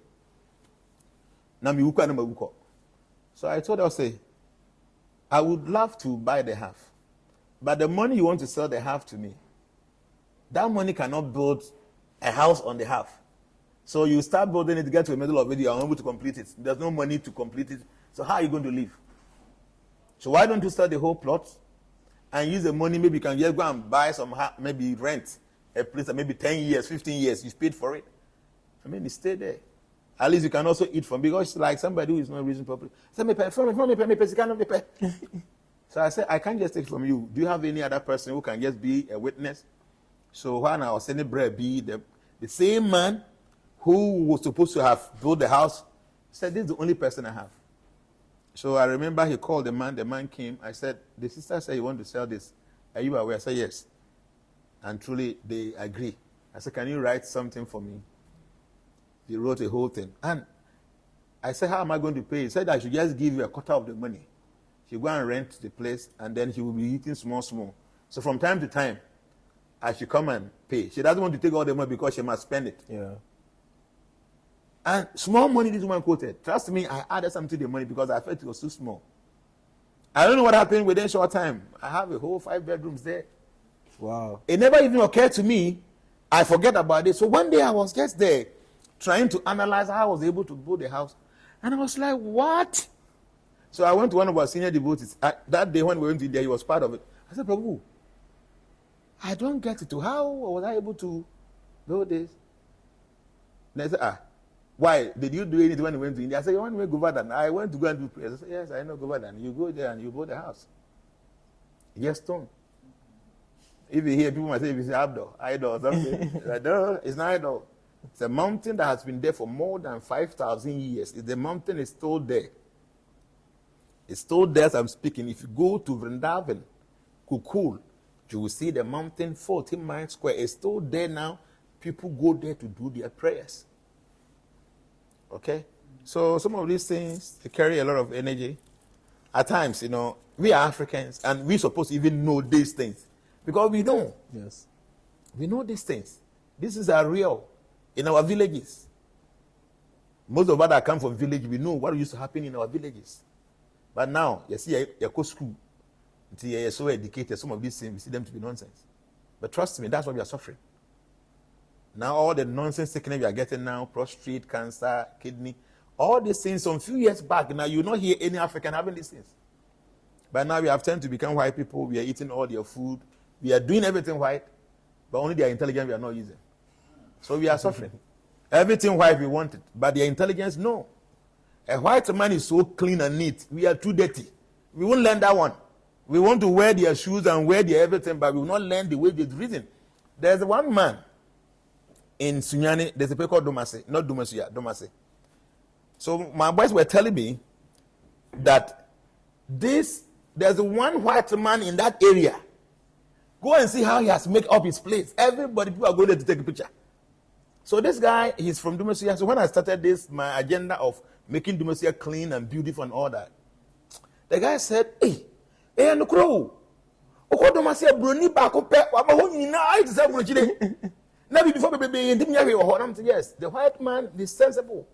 So I told her, I would love to buy the half. But the money you want to sell the half to me, that money cannot build a house on the half. So you start building it to get to the middle of it, you are unable to complete it. There's no money to complete it. So how are you going to live? So why don't you sell the whole plot and use the money? Maybe you can just go and buy some, maybe rent a place that maybe 10 years, 15 years, you paid for it. You stay there. At least you can also eat from, because it's like somebody who is not reason properly. So I said, I can't just take from you. Do you have any other person who can just be a witness? So when I was sending bread, the same man who was supposed to have built the house, said, this is the only person I have. So I remember he called the man came. I said, the sister said, you want to sell this. Are you aware? I said, yes. And truly, they agree. I said, can you write something for me? He wrote a whole thing. And I said, how am I going to pay? He said, I should just give you a quarter of the money. He'll go and rent the place, and then he will be eating small. So from time to time, I should come and pay. She doesn't want to take all the money because she must spend it. Yeah. And small money this woman quoted. Trust me, I added something to the money because I felt it was too small. I don't know what happened within a short time. I have a whole 5 bedrooms there. Wow. It never even occurred to me. I forget about it. So one day I was just there trying to analyze how I was able to build the house. And I was like, what? So I went to one of our senior devotees. That day when we went to India, he was part of it. I said, Prabhu, I don't get it. How was I able to do this? And I said, why? Did you do anything when you went to India? I said, you want to make Govardhan? I went to go and do prayers. I said, yes, I know Govardhan. You go there and you build the house. Yes, stone. If you hear people might say, if it's idol or something, like, no, it's not idol. It's a mountain that has been there for more than 5,000 years. The mountain is still there. It's still there as I'm speaking. If you go to Vrindavan, Kukul, you will see the mountain 14 miles square. It's still there now. People go there to do their prayers. Okay? So some of these things, they carry a lot of energy. At times, we are Africans and we're supposed to even know these things. Because we know. Yes. We know these things. This is our real in our villages. Most of us that come from village, we know what used to happen in our villages. But now, you see, you go school, until you're so educated, some of these things, we see them to be nonsense. But trust me, that's what we are suffering. Now, all the nonsense sickness we are getting now, prostate, cancer, kidney, all these things, some few years back, now you will not hear any African having these things. But now we have turned to become white people, we are eating all their food, we are doing everything white, but only their intelligence we are not using. So we are suffering. Everything white we want it, but their intelligence, no. A white man is so clean and neat. We are too dirty. We won't learn that one. We want to wear their shoes and wear their everything, but we will not learn the way they reason. There's one man in Sunyani, there's a place called Domase, not Domase. So my boys were telling me that there's one white man in that area. Go and see how he has made up his place. Everybody, people are going there to take a picture. So this guy, he's from Dumasia. So when I started this, my agenda of making Dumasia clean and beautiful and all that, the guy said, hey, no crow. Dumasia bruni back up. Yes, the white man is sensible.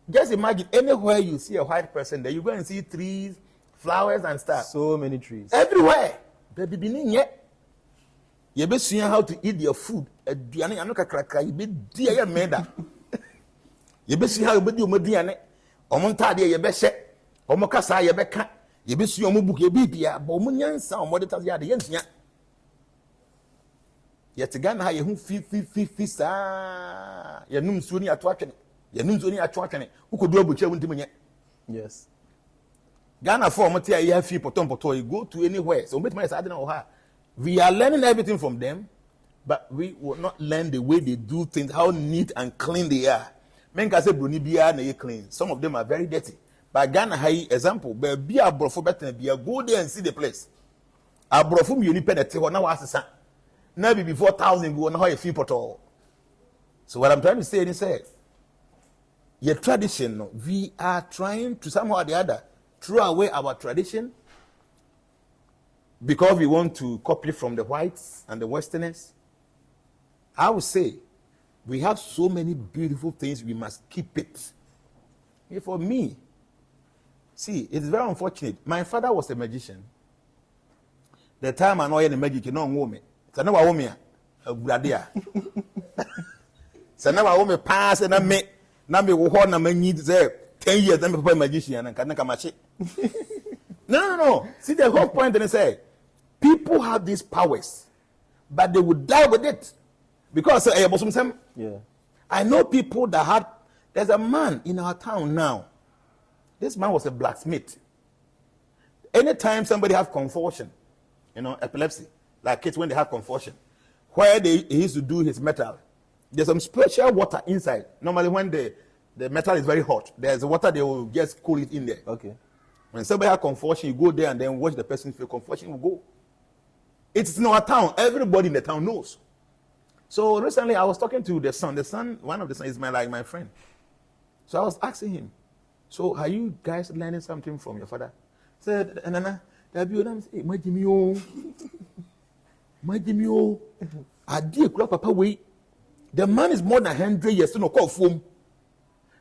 Just imagine anywhere you see a white person, there you go and see trees, flowers and stuff. So many trees. Everywhere. You be seeing how to eat your food. You be seeing how you be do mediane. Omonta de you be she. Omokasa you be ka. You be see omo book you be bia, but omunyansa omodeta ya de yensia. Yet Ghana you hu fi sa. You num so ni ato atwene. You num so ni ato atwene. Ukodu abucha wuntim nye. Yes. Ghana for omote ya fi potom you go to anywhere. So met my side na oha. We are learning everything from them, but we will not learn the way they do things, how neat and clean they are. Men can say Bruni Bia na clean. Some of them are very dirty. But Ghana high example, but be a brofo better be a go there and see the place. A brofum you need penalty or now as a now be before 1,000 go now a few portal. So what I'm trying to say is your tradition, we are trying to somehow or the other throw away our tradition. Because we want to copy from the whites and the westerners. I would say we have so many beautiful things, we must keep it. For me, see, it's very unfortunate. My father was a magician. The time I know the magic, you know, woman. It's another woman, a gradia. It's another woman pass and I make, now me walk on and need 10 years, then be magician and can't come at it. No. See, the whole point, and I say, people have these powers, but they would die with it. Because yeah. I know people that had, there's a man in our town now. This man was a blacksmith. Anytime somebody has convulsion, epilepsy, like kids when they have convulsion, where he used to do his metal, There's some special water inside. Normally when the metal is very hot, there's water they will just cool it in there. Okay. When somebody has confusion, you go there and then watch the person feel confusion will go. It's in our town. Everybody in the town knows. So recently I was talking to the son. The son, one of the sons is my friend. So I was asking him, so are you guys learning something from your father? He said, Nana, the man is more than 100 years. So no call for him.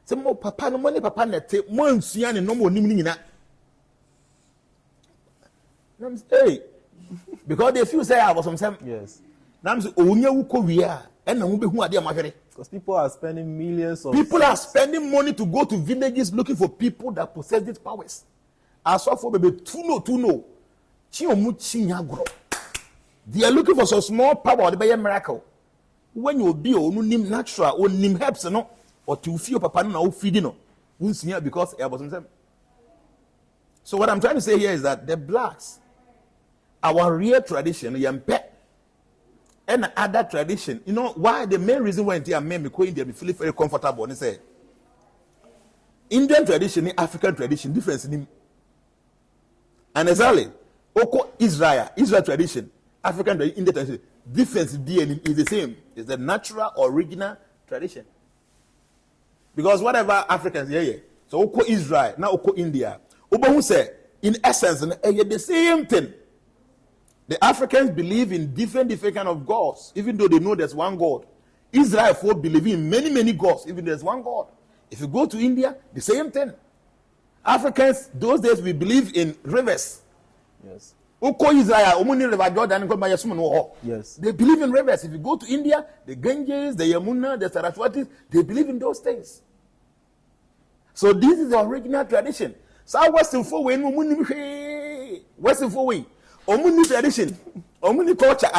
Say more papa no money papa nete more nsuya ne no mo nim ni nyina. Hey, because they feel say I was some. Yes. Nam say onya wu ko wi a e na wo be hu ade amahwere. Because people are spending millions of... People are spending money to go to villages looking for people that possess these powers. As for baby to know. They are looking for some small power to be a miracle. When you be nim natural or nim helps no or to feel papa no feeding no. Because I was them. So what I'm trying to say here is that the blacks, our real tradition, yampe, and other tradition, you know why the main reason why they are men because India be feeling very comfortable. And say Indian tradition, African tradition, difference in him. And exactly, Oko Israel tradition, African tradition, Indian tradition, difference DNA is the same. It's the natural original tradition. Because whatever Africans here, so Oko Israel, now Oko India, Oba say in essence, the same thing. The Africans believe in different kind of gods, even though they know there's one God. Israel folk believe in many gods, even though there's one God. If you go to India, the same thing. Africans, those days we believe in rivers. Yes. Yes. They believe in rivers. If you go to India, the Ganges, the Yamuna, the Saraswati, they believe in those things. So this is the original tradition. So Western Fourway, Western Fourway. Omuni tradition, omuni culture,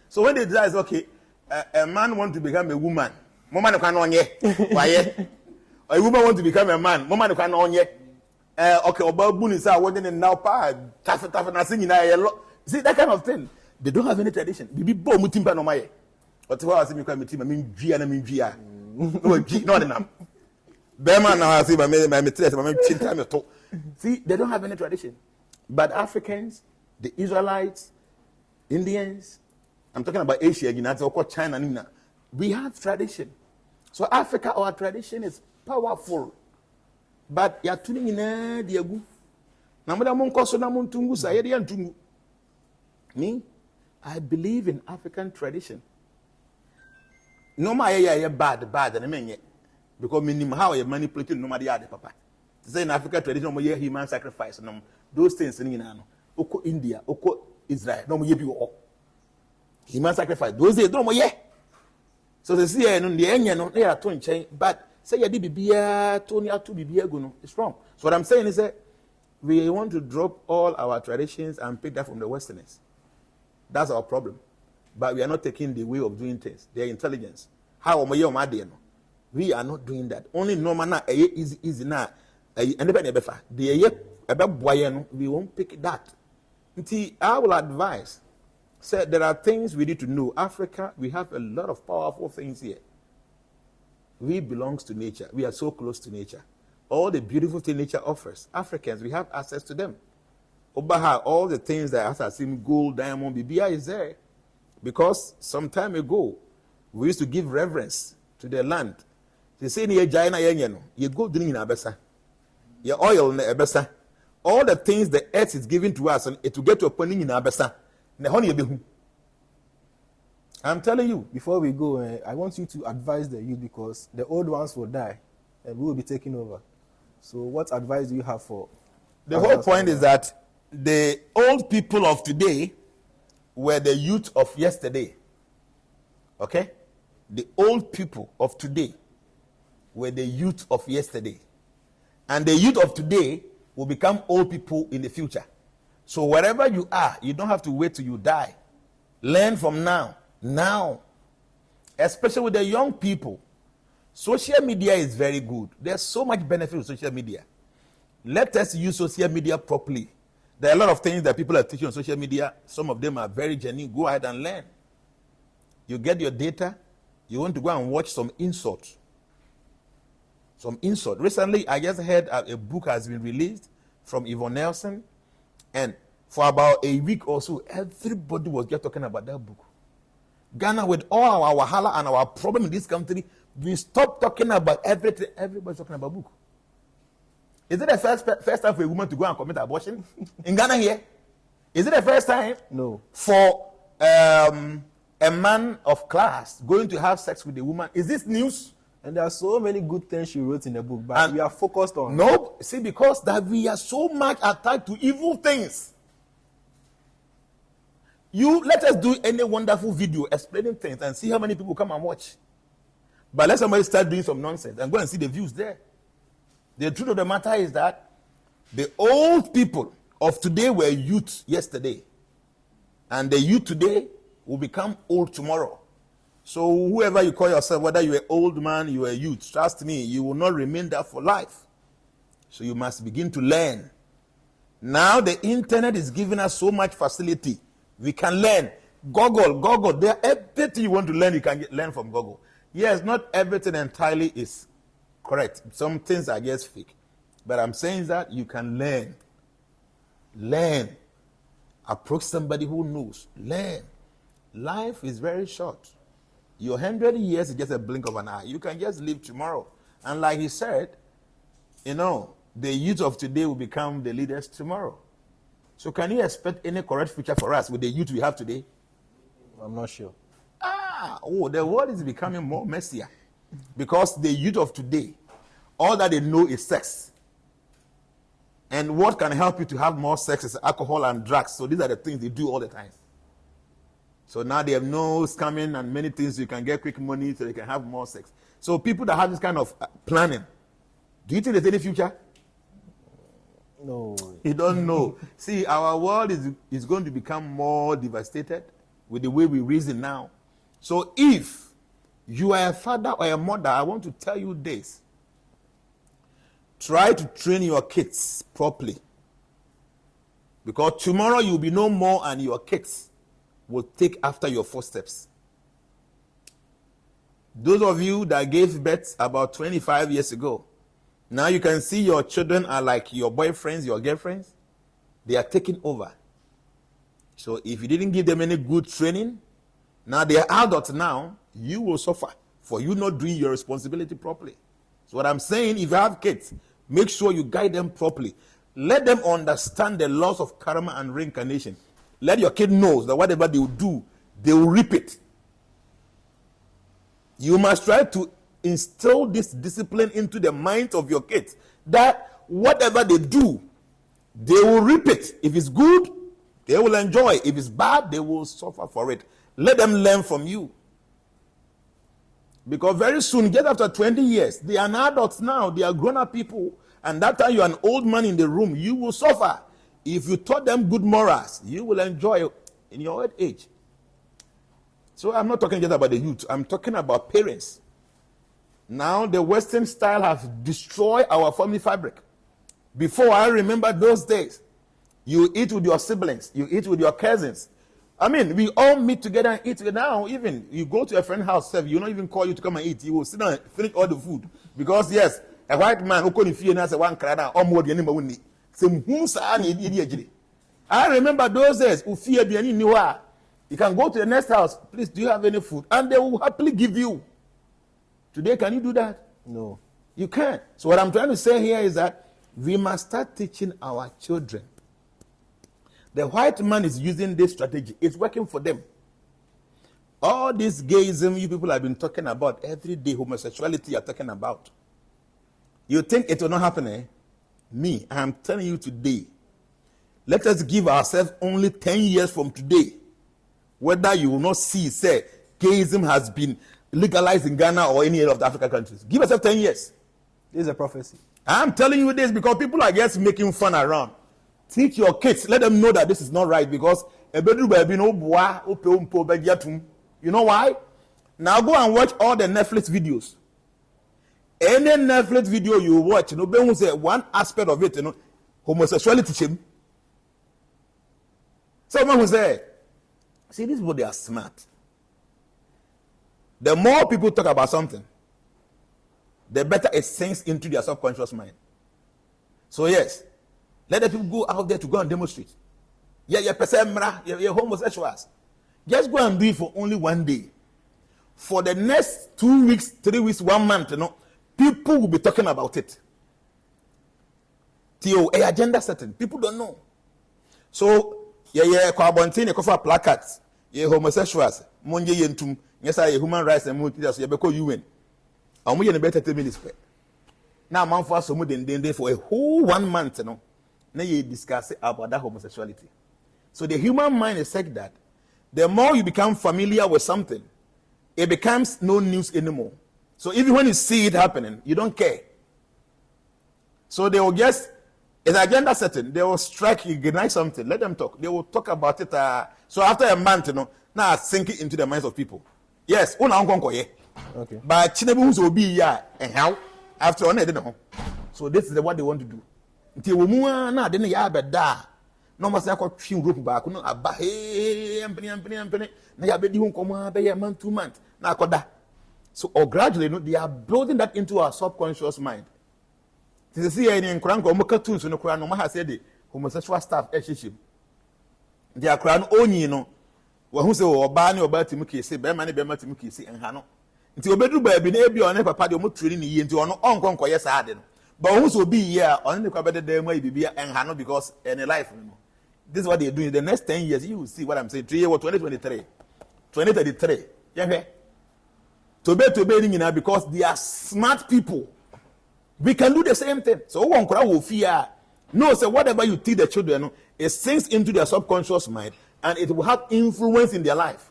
so when they decide, okay, a man wants to become a woman, woman can on ye, a woman wants to become a man, woman can on ye. Okay, Obabun is our wedding now, see that kind of thing. They don't have any tradition. Bibi bo mutimpa no maye. But what I say, I mean, Gia. Not enough. Berman now I see my see, they don't have any tradition. But Africans, the Israelites, Indians, I'm talking about Asia, China, we have tradition. So Africa, our tradition is powerful. But you're tuning in Diagu. Me, I believe in African tradition. No matter bad, and I mean because minimum how you manipulate no matter papa. Say in African tradition, we human sacrifice. Those things in Oko India, Oko Israel, no more human sacrifice. Those days, no more. So they see the end, they are trying change, but say you did be Tony to be go. It's wrong. So what I'm saying is that we want to drop all our traditions and pick that from the Westerners. That's our problem. But we are not taking the way of doing things. Their intelligence. How am I? We are not doing that. Only normal now easy now. We won't pick that. I will advise. Say there are things we need to know. Africa, we have a lot of powerful things here. We belong to nature. We are so close to nature. All the beautiful things nature offers. Africans, we have access to them. Obaha, all the things that as I see gold, diamond, BBI is there. Because some time ago, we used to give reverence to the land. They say near Jnana, you go drink in Abessa. Your oil in Abessa. All the things the earth is giving to us, and it will get to a point in Abessa. I'm telling you, before we go, I want you to advise the youth because the old ones will die and we will be taking over. So what advice do you have for... The whole point is that the old people of today were the youth of yesterday. Okay? The old people of today were the youth of yesterday. And the youth of today will become old people in the future. So wherever you are, you don't have to wait till you die. Learn from now. Now. Especially with the young people. Social media is very good. There's so much benefit with social media. Let us use social media properly. There are a lot of things that people are teaching on social media. Some of them are very genuine. Go ahead and learn. You get your data, you want to go and watch some insult. Recently, I just heard a book has been released from Yvonne Nelson, and for about a week or so, everybody was just talking about that book. Ghana, with all our wahala and our problem in this country, we stopped talking about everything. Everybody's talking about book. Is it the first time for a woman to go and commit abortion in Ghana here? Is it the first time? No. For a man of class going to have sex with a woman? Is this news? And there are so many good things she wrote in the book, but we are focused on. No, see, because that we are so much attached to evil things. Let us do any wonderful video explaining things and see how many people come and watch. But let somebody start doing some nonsense and go and see the views there. The truth of the matter is that the old people of today were youth yesterday. And the youth today will become old tomorrow. So whoever you call yourself, whether you're an old man, you're a youth, trust me, you will not remain there for life. So you must begin to learn. Now the internet is giving us so much facility. We can learn. Google. There, everything you want to learn, you can learn from Google. Yes, not everything entirely is correct. Some things are just fake. But I'm saying that you can learn. Learn. Approach somebody who knows. Learn. Life is very short. Your 100 years is just a blink of an eye. You can just live tomorrow. And like he said, the youth of today will become the leaders tomorrow. So can you expect any correct future for us with the youth we have today? I'm not sure. The world is becoming more messier. Because the youth of today, all that they know is sex. And what can help you to have more sex is alcohol and drugs. So these are the things they do all the time. So now they have no scamming and many things. You can get quick money so they can have more sex. So people that have this kind of planning, do you think there's any future? No. You don't know. See, our world is going to become more devastated with the way we reason now. So if you are a father or a mother, I want to tell you this. Try to train your kids properly. Because tomorrow you'll be no more and your kids will take after your footsteps. Those of you that gave birth about 25 years ago, now you can see your children are like your boyfriends, your girlfriends. They are taking over. So if you didn't give them any good training, now they are adults now, you will suffer for you not doing your responsibility properly. So what I'm saying, if you have kids, make sure you guide them properly. Let them understand the laws of karma and reincarnation. Let your kid know that whatever they will do, they will reap it. You must try to instill this discipline into the minds of your kids, that whatever they do, they will reap it. If it's good, they will enjoy. If it's bad, they will suffer for it. Let them learn from you. Because very soon, just after 20 years, they are adults now. They are grown-up people. And that time you are an old man in the room, you will suffer. If you taught them good morals, you will enjoy it in your old age. So I'm not talking just about the youth. I'm talking about parents. Now the Western style has destroyed our family fabric. Before, I remember those days. You eat with your siblings. You eat with your cousins. I mean, we all meet together and eat. Now, even you go to a friend's house, he will not even call you to come and eat. He will sit down and finish all the food. Because, yes, a white man who couldn't feel as a one crowd or more than anybody. I remember those days. You can go to the next house. Please, do you have any food? And they will happily give you. Today, can you do that? No. You can't. So what I'm trying to say here is that we must start teaching our children. The white man is using this strategy. It's working for them. All this gayism you people have been talking about, every day homosexuality you're talking about. You think it will not happen, eh? Me, I'm telling you today. Let us give ourselves only 10 years from today. Whether you will not see, say, gayism has been legalized in Ghana or any of the African countries. Give yourself 10 years. This is a prophecy. I'm telling you this because people are just making fun around. Teach your kids. Let them know that this is not right because you know why? Now go and watch all the Netflix videos. Any Netflix video you watch, say one aspect of it, homosexuality. Someone will say, see, these people, they are smart. The more people talk about something, the better it sinks into their subconscious mind. So yes, let the people go out there to go and demonstrate. Yeah, you're homosexuals. Just go and do it for only one day. For the next 2 weeks, 3 weeks, 1 month, people will be talking about it. Till a agenda setting. People don't know. So, for placards, homosexuals, monye yentum, yes, human rights and multi-leaders, UN. And we better 10 minutes. Now, man for so much for a whole 1 month, now you discuss about that homosexuality. So the human mind is such that the more you become familiar with something, it becomes no news anymore. So even when you see it happening, you don't care. So they will just, it's agenda setting, they will strike, ignite something, let them talk. They will talk about it. So after a month, now sink it into the minds of people. Yes, okay. But Chinebu will be here and how after on it. So this is what they want to do. Until we move on, then you have a da. No matter what few group back, no, a hey, and now you won't come out a month, 2 months. Now, so, or gradually, they are building that into our subconscious mind. To see any crank or cartoons in the crown, no matter said the homosexual staff, they are crown only, who say, or Barney or Batimuki, say, Bemani Bematimuki, say, and Hano. Until bedroom baby, maybe on never party or training into an uncle, yes, I didn't. But who will be here on the better day, maybe and Hano because any life. This is what they're doing. In the next 10 years, you will see what I'm saying. 3 years or 2023, 2033. Yeah, to be because they are smart people. We can do the same thing. So one crowd will fear. No, so whatever you teach the children, it sinks into their subconscious mind and it will have influence in their life.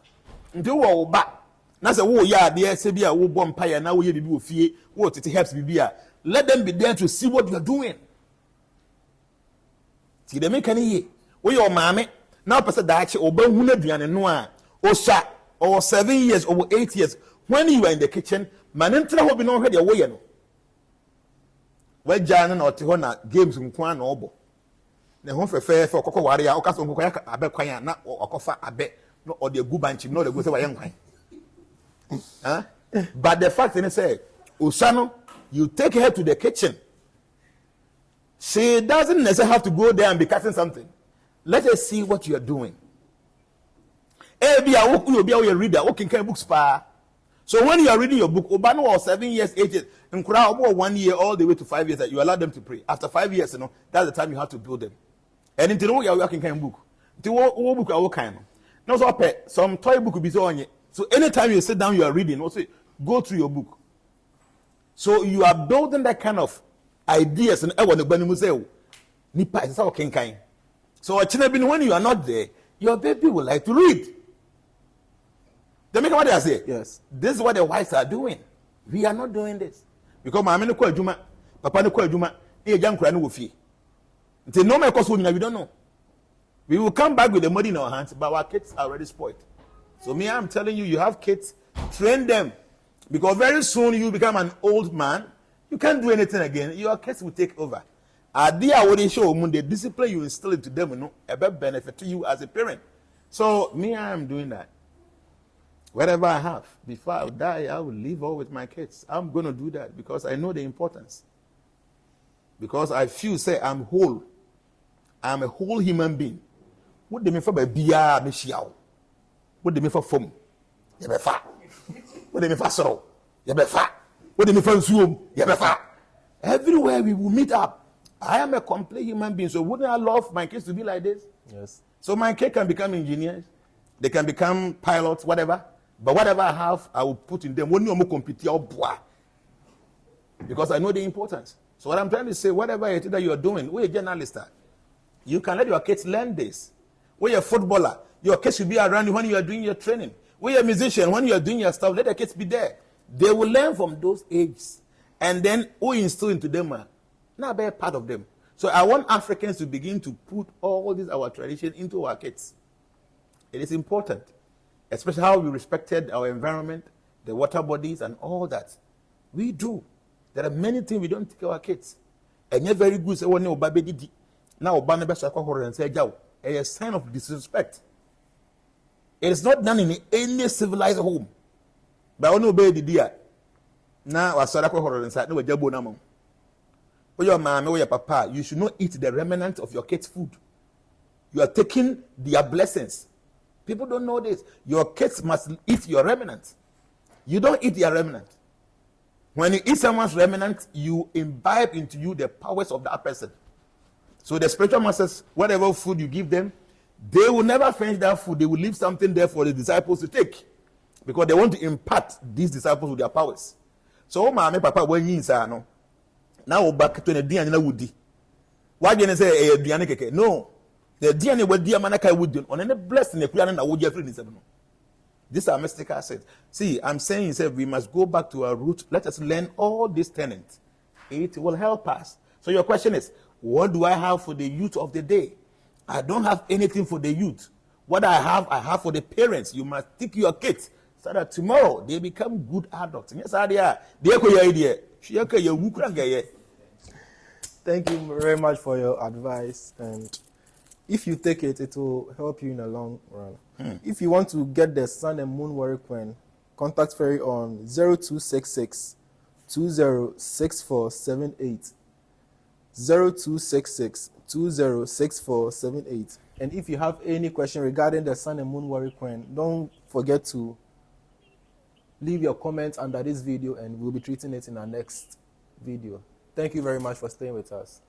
Until we back. Now say, oh yeah, they say be a bomb empire. Now we will fear. What it helps be. Let them be there to see what you are doing. See they make any. We your mommy now person that oba huna duane no a osha or 7 years or 8 years when you are in the kitchen man ntra ho bi no hwe de wo ye no we Jnana na ote ho na games nkwa na obo na ho fefe okoko ware ya okaso nkoko ya abekwan na okofa abe no o de gu banchi no de go se wa ye nkwan huh? But the fact is say osha you take her to the kitchen, she doesn't necessarily have to go there and be cutting something. Let us see what you are doing. You'll be a reader. Books. So when you are reading your book, Obano was 7 years, 8 years, and about 1 year all the way to 5 years that you allow them to pray. After 5 years, that's the time you have to build them. And until you are working kind of book. Until what book are kind of. Now so some toy book will be so on you. So anytime you sit down, you are reading. Also go through your book. So you are building that kind of ideas and nipa is how kind. So when you are not there, your baby will like to read. They make what they say. Yes. This is what the whites are doing. We are not doing this. Because my man call Juma, Papa call Juma, young crying with fee. Until no matter what we don't know. We will come back with the money in our hands, but our kids are already spoiled. So me, I'm telling you, you have kids, train them. Because very soon you become an old man, you can't do anything again. Your kids will take over. Idea what they show the discipline you instill into them, a better benefit to you as a parent. So me, I am doing that. Whatever I have, before I die, I will live all with my kids. I'm going to do that because I know the importance. Because I feel, say, I'm whole. I'm a whole human being. What do you mean for beer, Michelle? What do you mean for foam? You be fat. What do you mean for sorrow? You be fat. What do you mean for zoom? You be fat. Everywhere we will meet up. I am a complete human being, so wouldn't I love my kids to be like this? Yes. So my kids can become engineers, they can become pilots, whatever. But whatever I have, I will put in them. When you compete, because I know the importance. So what I'm trying to say, whatever it is that you are doing, we're a journalist. You can let your kids learn this. We're a footballer. Your kids should be around you when you are doing your training. We're a musician. When you are doing your stuff, let the kids be there. They will learn from those ages. And then we instill into them. Now be a part of them. So I want Africans to begin to put all this our tradition into our kids. It is important, especially how we respected our environment, the water bodies, and all that. We do. There are many things we don't teach our kids. And you're very good. Now, a sign of disrespect. It is not done in any civilized home. But I know baby dear. Now I saw that horror inside. No, jabo na mo. Oh, your mama, oh, your papa, you should not eat the remnant of your kids' food. You are taking their blessings. People don't know this. Your kids must eat your remnant. You don't eat their remnant. When you eat someone's remnant, you imbibe into you the powers of that person. So the spiritual masters, whatever food you give them, they will never finish that food. They will leave something there for the disciples to take. Because they want to impart these disciples with their powers. So, mama, papa, when you say no. Now back to the DNA woody. Why didn't say a DNA keke? No. The DNA would dear manaka would do on any blessing the plan and would you friend. These are mystical said. See, I'm saying we must go back to our root. Let us learn all these tenets. It will help us. So your question is, what do I have for the youth of the day? I don't have anything for the youth. What I have for the parents. You must take your kids so that tomorrow they become good adults. Yes, idea. Thank you very much for your advice, and if you take it, it will help you in the long run. If you want to get the Sun and Moon Warrior Coin, contact Ferry on 0266 206478. 0266 206478. And if you have any question regarding the Sun and Moon Warrior Coin, don't forget to leave your comments under this video, and we'll be treating it in our next video. Thank you very much for staying with us.